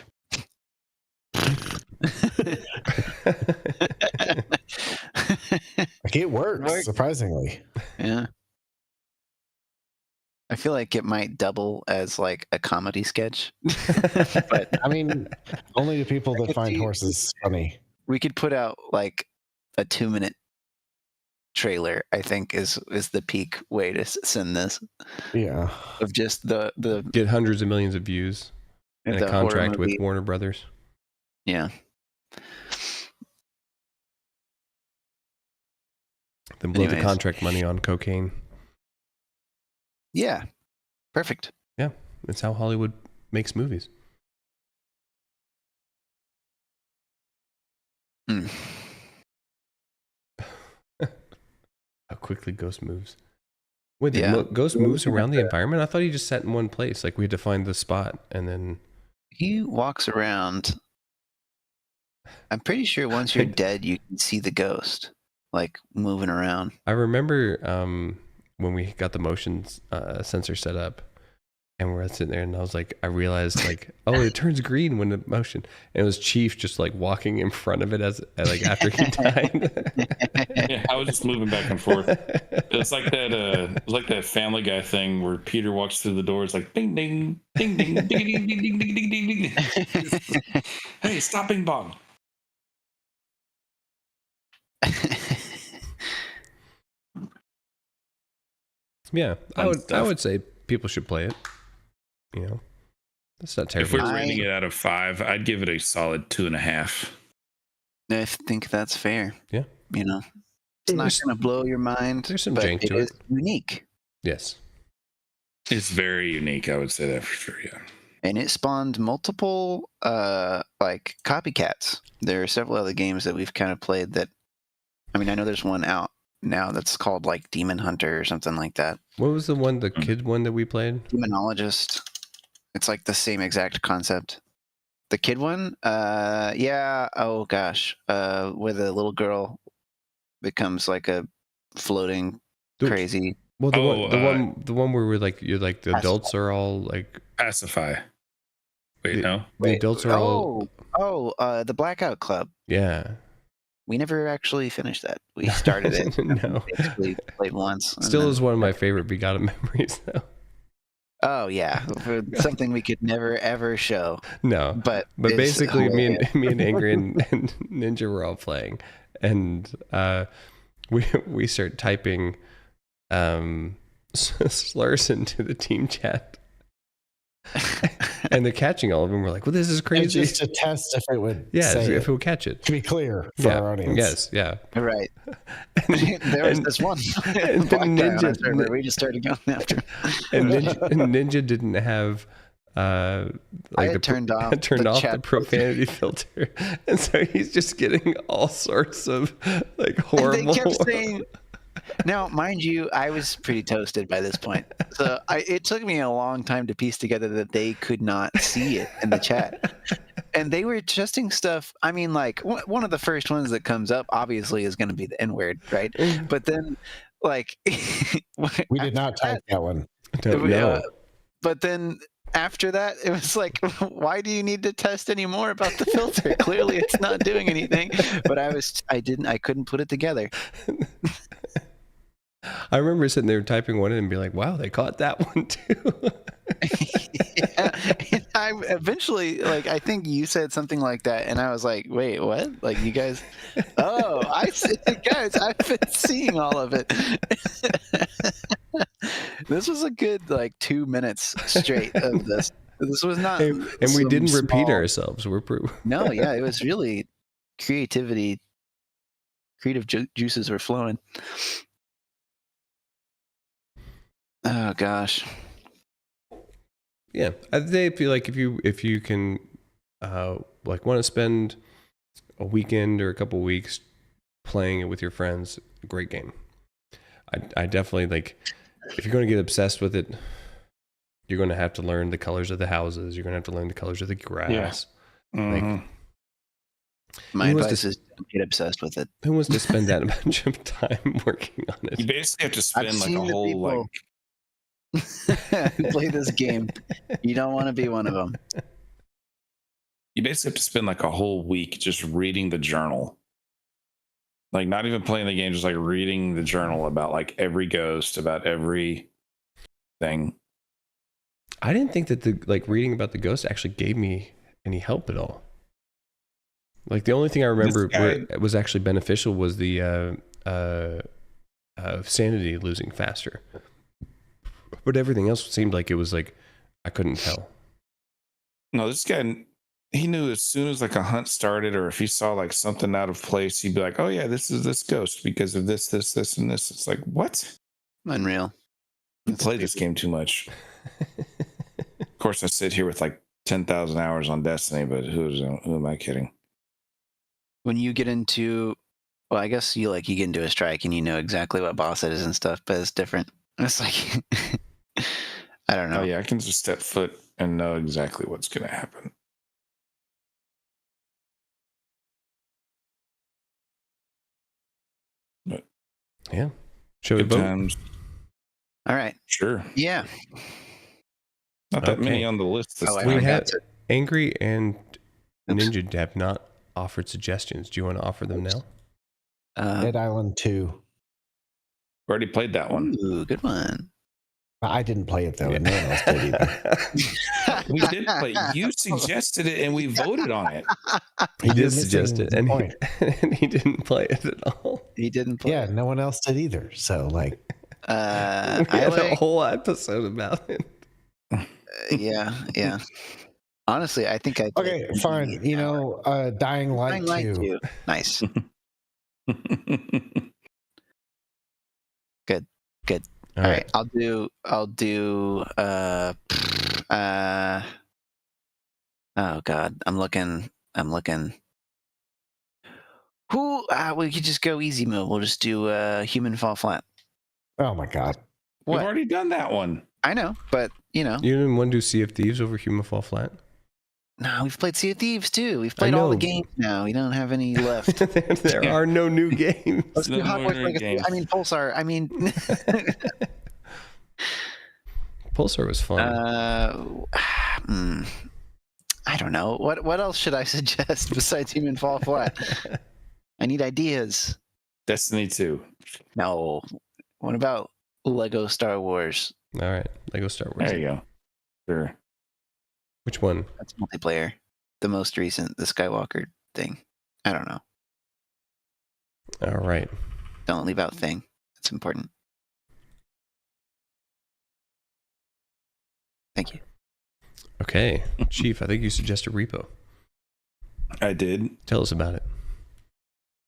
like it works surprisingly. Yeah, I feel like it might double as like a comedy sketch. But I mean, only the people that find horses funny. We could put out like a 2-minute trailer, I think is the peak way to send this. Yeah, of just the get hundreds of millions of views and a contract with Warner Brothers. Yeah. Then blow the contract money on cocaine. Yeah. Perfect. Yeah, that's how Hollywood makes movies. How quickly Ghost moves. Wait, Ghost moves around the environment? I thought he just sat in one place. Like we had to find the spot and then... He walks around. I'm pretty sure once you're dead, you can see the ghost, like moving around. I remember when we got the motion sensor set up, and we're sitting there, and I realized like, oh, it turns green when the motion. And it was Chief just like walking in front of it after he died. Yeah, I was just moving back and forth. It's like that Family Guy thing where Peter walks through the doors like ding ding ding ding ding ding ding ding ding ding ding. Hey, stop bing bong. Yeah, I would say people should play it. That's not terrible. If we're rating it out of 5, I'd give it a solid 2.5. I think that's fair. Yeah. It's not going to blow your mind. There's some jank to it. It's unique. Yes. It's very unique, I would say that for sure, yeah. And it spawned multiple like copycats. There are several other games that we've kind of played that, I know there's one out now that's called like Demon Hunter or something like that. What was the kid one that we played? Demonologist. It's like the same exact concept. The kid one, yeah. Oh gosh, where the little girl becomes like a floating crazy. Well, the one where we're like you're like the adults are all like Pacify. Wait, no. The adults are all. The Blackout Club. Yeah. We never actually finished that. We started it. No. Basically played once. Still is one of my favorite VGotM memories, though. Oh yeah, something we could never ever show. No, but basically, me and Angry and Ninja were all playing, and we start typing slurs into the team chat. And they're catching all of them. We're like, well, this is crazy. Just to test if it would if it would catch it. To be clear for our audience. Yes, yeah. Right. There was this one and Ninja, where we just started going after him. And Ninja didn't have turned off the profanity filter. And so he's just getting all sorts of like horrible. They kept saying, now, mind you, I was pretty toasted by this point. So it took me a long time to piece together that they could not see it in the chat. And they were testing stuff. I mean, like, one of the first ones that comes up, obviously, is going to be the N-word, right? But then, like... we did not type that one. No. But then... After that, it was like, why do you need to test any more about the filter? Clearly, it's not doing anything. But I couldn't put it together. I remember sitting there typing one in and be like, wow, they caught that one too. Yeah. And I eventually, like, I think you said something like that, and I was like, wait, what? Like, you guys, I said, guys, I've been seeing all of it. This was a good, like, 2 minutes straight of this. This was not. And we didn't repeat ourselves. No, yeah, it was really creative juices were flowing. Oh gosh. Yeah, I feel like if you can like want to spend a weekend or a couple weeks playing it with your friends, great game. I definitely like if you're going to get obsessed with it, you're going to have to learn the colors of the houses. You're going to have to learn the colors of the grass. Yeah. Mm-hmm. Like, my advice is don't get obsessed with it. Who wants to spend that much of time working on it? You basically have to spend like a whole play this game. You don't want to be one of them. You basically have to spend like a whole week just reading the journal. Like not even playing the game, just like reading the journal about like every ghost, about every thing. I didn't think that the reading about the ghost actually gave me any help at all. Like the only thing I remember was actually beneficial was the sanity losing faster. But everything else seemed like it was like I couldn't tell. No, this guy, he knew as soon as like a hunt started, or if he saw like something out of place, he'd be like, "Oh yeah, this is this ghost because of this, and this." It's like, what? Unreal. I play this game too much. Of course, I sit here with like 10,000 hours on Destiny, but who am I kidding? When you get into, well, I guess you get into a strike and you know exactly what boss it is and stuff, but it's different. It's like, I don't know. Oh yeah, I can just step foot and know exactly what's going to happen. But yeah, shall we vote? Times. All right. Sure. Yeah. Not that many on the list. We have Angry and Ninja have not offered suggestions. Do you want to offer them now? Dead Island 2. Already played that one. Ooh, good one. I didn't play it though, and no one else did either. We did play. You suggested it, and we voted on it. He did suggest it, and he didn't play it at all. He didn't play. Yeah, no one else did either. So like, we had a whole episode about it. Yeah. Honestly, I think I. Okay, fine. You know, Dying Light 2. Nice. Good. All right. I'll do oh God. I'm looking. We could just go easy mode. We'll just do Human Fall Flat. Oh my God. We've already done that one. I know, but you didn't want to do Sea of Thieves over Human Fall Flat? No, we've played Sea of Thieves too. We've played all the games now. We don't have any left. There are no new games. Let's do Hogwarts Legacy. I mean, Pulsar. I mean, Pulsar was fun. I don't know. What else should I suggest besides Human Fall Flat? I need ideas. Destiny 2. No. What about Lego Star Wars? All right, Lego Star Wars. There you go. Sure. Which one? That's multiplayer. The most recent, the Skywalker thing. I don't know. All right. Don't leave out thing. That's important. Thank you. Okay, Chief, I think you suggested Repo. I did. Tell us about it.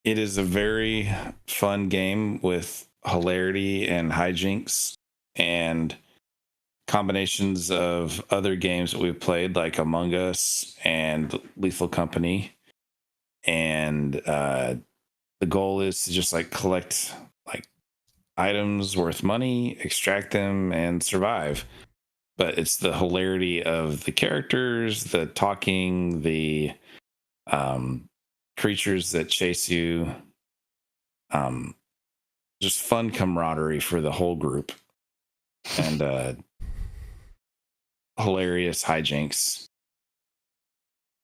It is a very fun game with hilarity and hijinks and combinations of other games that we've played, like Among Us and Lethal Company. And the goal is to just like collect like items worth money, extract them, and survive. But it's the hilarity of the characters, the talking, the creatures that chase you. Just fun camaraderie for the whole group. And hilarious hijinks.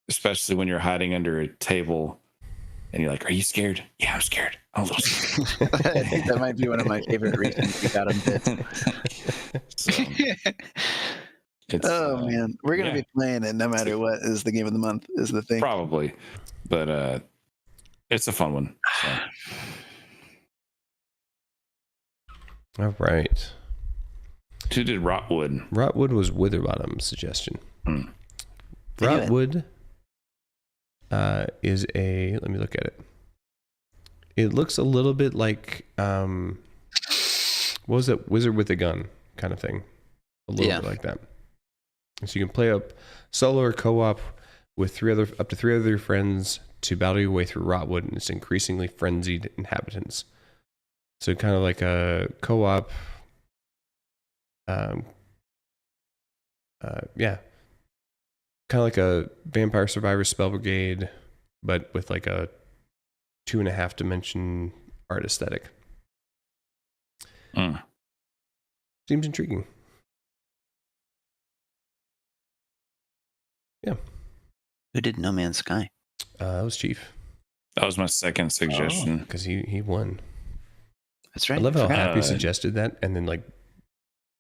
Especially when you're hiding under a table and you're like, "Are you scared?" "Yeah, I'm scared. I'm a little scared." I think that might be one of my favorite recent VGotM bits. So, man, we're gonna be playing it no matter what is the game of the month is the thing. Probably, but it's a fun one. So. All right. Who did Rotwood? Rotwood was Witherbottom's suggestion. Rotwood is a. Let me look at it. It looks a little bit like what was it? Wizard with a Gun kind of thing. A little bit like that. So you can play up solo or co-op with up to three other friends to battle your way through Rotwood and its increasingly frenzied inhabitants. So kind of like a co-op. Kind of like a Vampire Survivor Spell Brigade, but with like a 2.5 dimension art aesthetic. Seems intriguing. Yeah. Who did No Man's Sky? That was Chief. That was my second suggestion. Because he won. That's right. I love how Happy suggested that and then like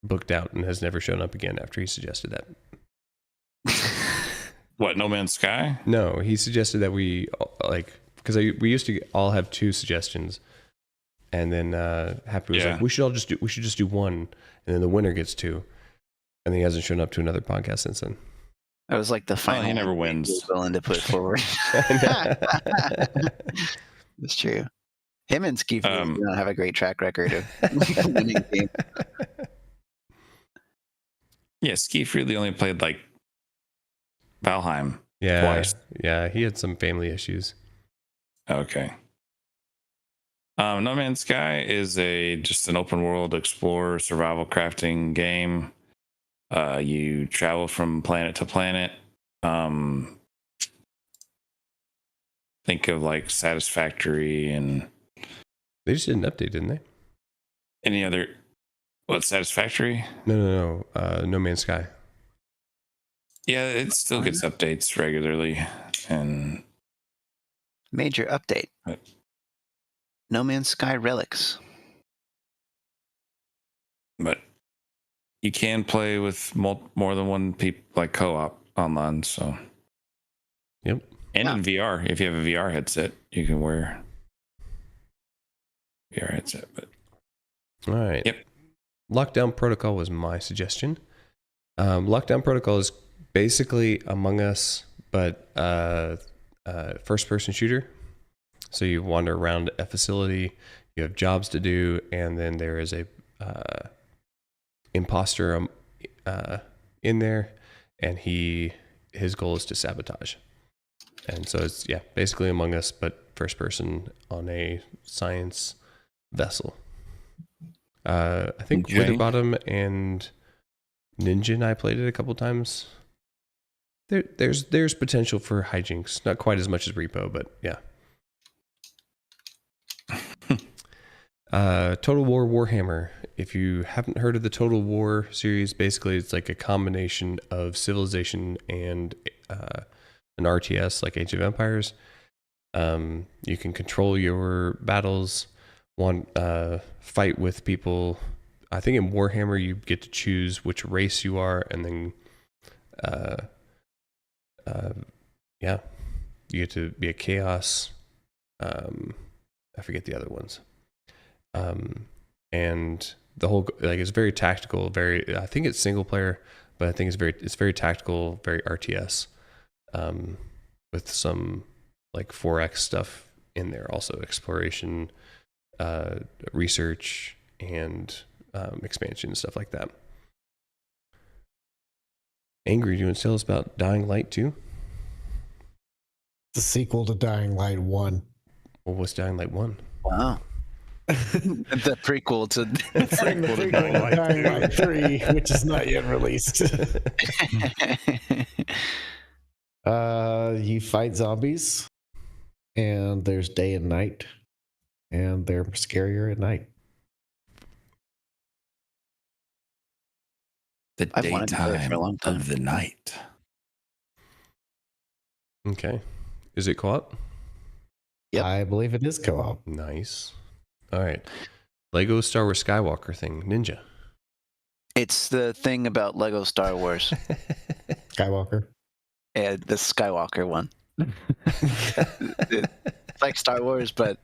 booked out and has never shown up again after he suggested that. What, No Man's Sky? No, he suggested that we like because we used to all have 2 suggestions, and then Happy was like, we should just do one, and then the winner gets 2, and he hasn't shown up to another podcast since then. That was like the final. He never wins. He was willing to put forward. It's true. Him and Skeef don't have a great track record of winning games. Yeah, Skeef really only played like Valheim twice. Yeah, he had some family issues. Okay. No Man's Sky is just an open world explorer survival crafting game. You travel from planet to planet. Think of like Satisfactory and they just did an update, didn't they? Any other Satisfactory? No. No Man's Sky. Yeah, it still gets updates regularly and major update. What? No Man's Sky Relics. But you can play with more than one people, like co-op online. So, yep. And in VR, if you have a VR headset, you can wear VR headset. But all right. Yep. Lockdown Protocol was my suggestion. Lockdown Protocol is basically Among Us, but first-person shooter. So you wander around a facility, you have jobs to do, and then there is a imposter in there, and his goal is to sabotage. And so it's basically Among Us, but first-person on a science vessel. I think Witherbottom and Ninja and I played it a couple times. There's potential for hijinks, not quite as much as Repo, but yeah. Total War Warhammer. If you haven't heard of the Total War series, basically it's like a combination of Civilization and an RTS like Age of Empires. You can control your battles, fight with people. I think in Warhammer you get to choose which race you are, and then you get to be a chaos. I forget the other ones. And the whole, like, it's very tactical, I think it's single player, but I think it's very tactical, very RTS, with some like 4X stuff in there, also exploration, research, and expansion and stuff like that. Angry, do you want to tell us about Dying Light 2? The sequel to Dying Light 1. What was Dying Light 1? Wow. The prequel to Dying Light 3, which is not yet released. You fight zombies, and there's day and night, and they're scarier at night. The daytime of the night. Okay. Is it co-op? Yep. I believe it is co-op. Nice. All right. Lego Star Wars Skywalker thing. Ninja. It's the thing about Lego Star Wars. Skywalker. Yeah, the Skywalker one. It's like Star Wars, but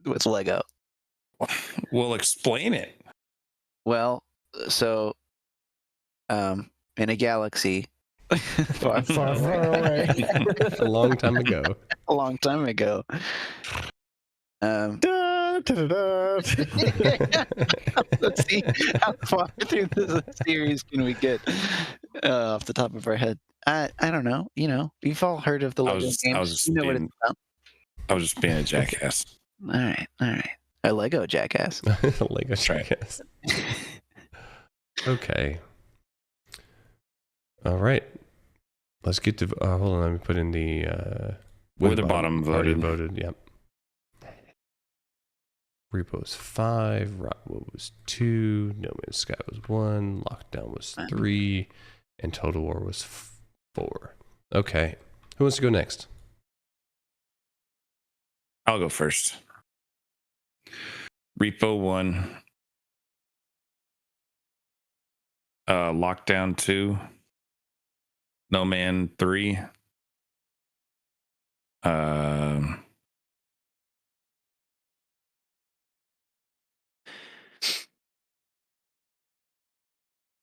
with Lego. Well, explain it. Well, so in a galaxy far away. A long time ago. a long time ago. Let's see how far through the series can we get off the top of our head. I don't know. You know, we've all heard of the Lego games. You know what it's about. I was just being a jackass. All right. A Lego jackass. A Lego jackass. Okay. All right. Let's get to. Hold on. Let me put in the. We're the bottom voted. Yep. Repo was 5. Rotwood was 2. No Man's Sky was 1. Lockdown was 3. And Total War was 4. Okay. Who wants to go next? I'll go first. Repo 1. Lockdown 2. No Man 3.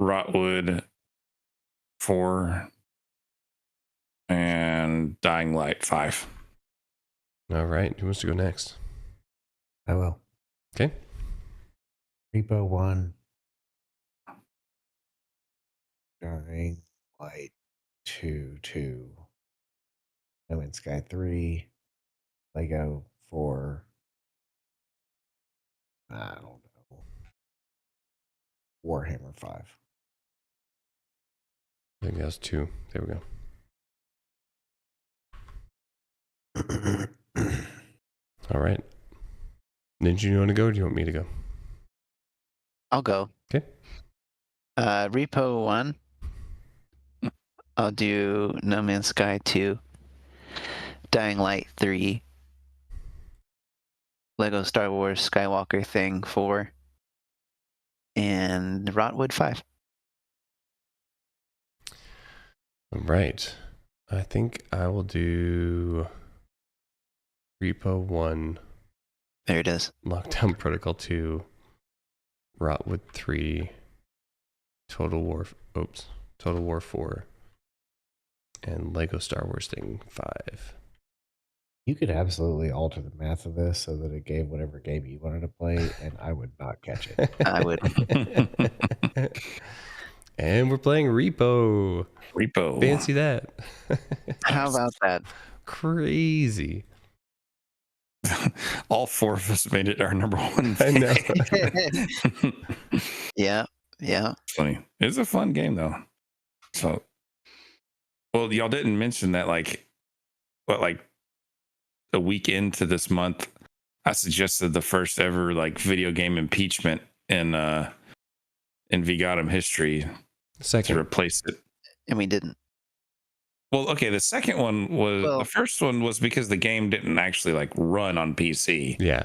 Rotwood 4. And Dying Light 5. All right. Who wants to go next? I will. Okay. Repo 1. Dying Light 2. No Man's Sky 3. Lego 4. I don't know. Warhammer 5. I think that was 2. There we go. All right. Ninja, you want to go, or do you want me to go? I'll go. Okay. Repo 1. I'll do No Man's Sky 2. Dying Light 3. Lego Star Wars Skywalker thing 4. And Rotwood 5. All right. I think I will do Repo 1. There it is. Lockdown Protocol 2. Rotwood 3. Total War 4. And Lego Star Wars thing 5. You could absolutely alter the math of this so that it gave whatever game you wanted to play, and I would not catch it. I would. And we're playing Repo. Fancy that. How about that? Crazy. All 4 of us made it our number 1 I know. Yeah. It's funny. It's a fun game though. So, well, y'all didn't mention that like a week into this month, I suggested the first ever like video game impeachment in VGotM history to replace it, and we didn't. Well, okay, the second one was the first one was because the game didn't actually like run on PC. Yeah,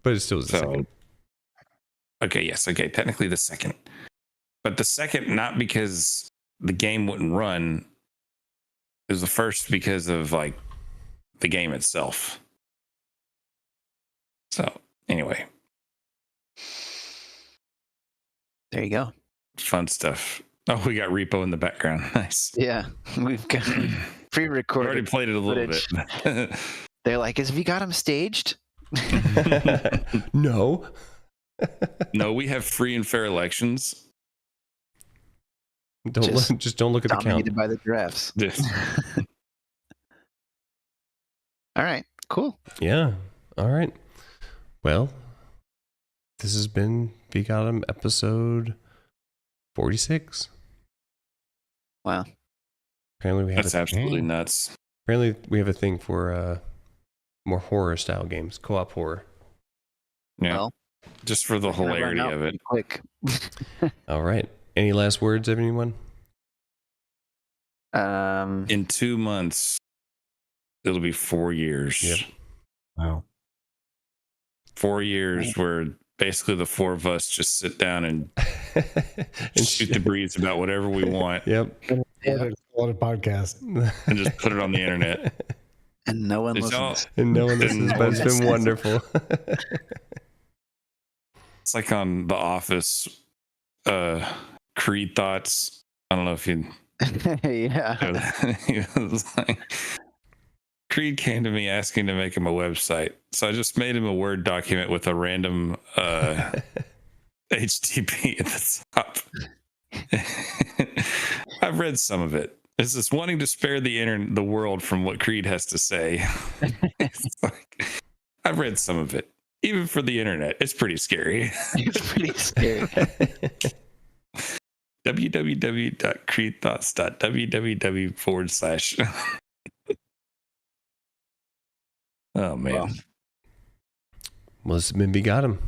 but it still was the second. Okay, yes, okay, technically the second, but the second not because the game wouldn't run. It was the first because of like the game itself. So anyway, there you go. Fun stuff. Oh, we got Repo in the background. Nice. Yeah, we've got pre-recorded. We already played it a little bit. They're like, "Is VGotM staged?" No. No, we have free and fair elections. Just don't look at the count. Dominated by the giraffes. All right. Cool. Yeah. All right. Well, this has been VGotM episode 46. Wow. Apparently we have That's absolutely nuts. Apparently we have a thing for more horror style games, co-op horror. Yeah. Well, just for the hilarity of it. Quick. All right. Any last words, anyone? In 2 months, it'll be 4 years. Yep. Wow. 4 years where basically the four of us just sit down and shoot the breeze about whatever we want. Yep. A lot of podcasts. And just put it on the internet. And no one listens. And no one listens, but it's been wonderful. It's like on The Office, Creed Thoughts. I don't know if you... Yeah. He was like, Creed came to me asking to make him a website. So I just made him a Word document with a random HTTP at the top. I've read some of it. It's just wanting to spare the world from what Creed has to say. It's like, I've read some of it. Even for the internet, it's pretty scary. It's pretty scary. www.creedthoughts.www/. Oh man. Well, this has been VGotM.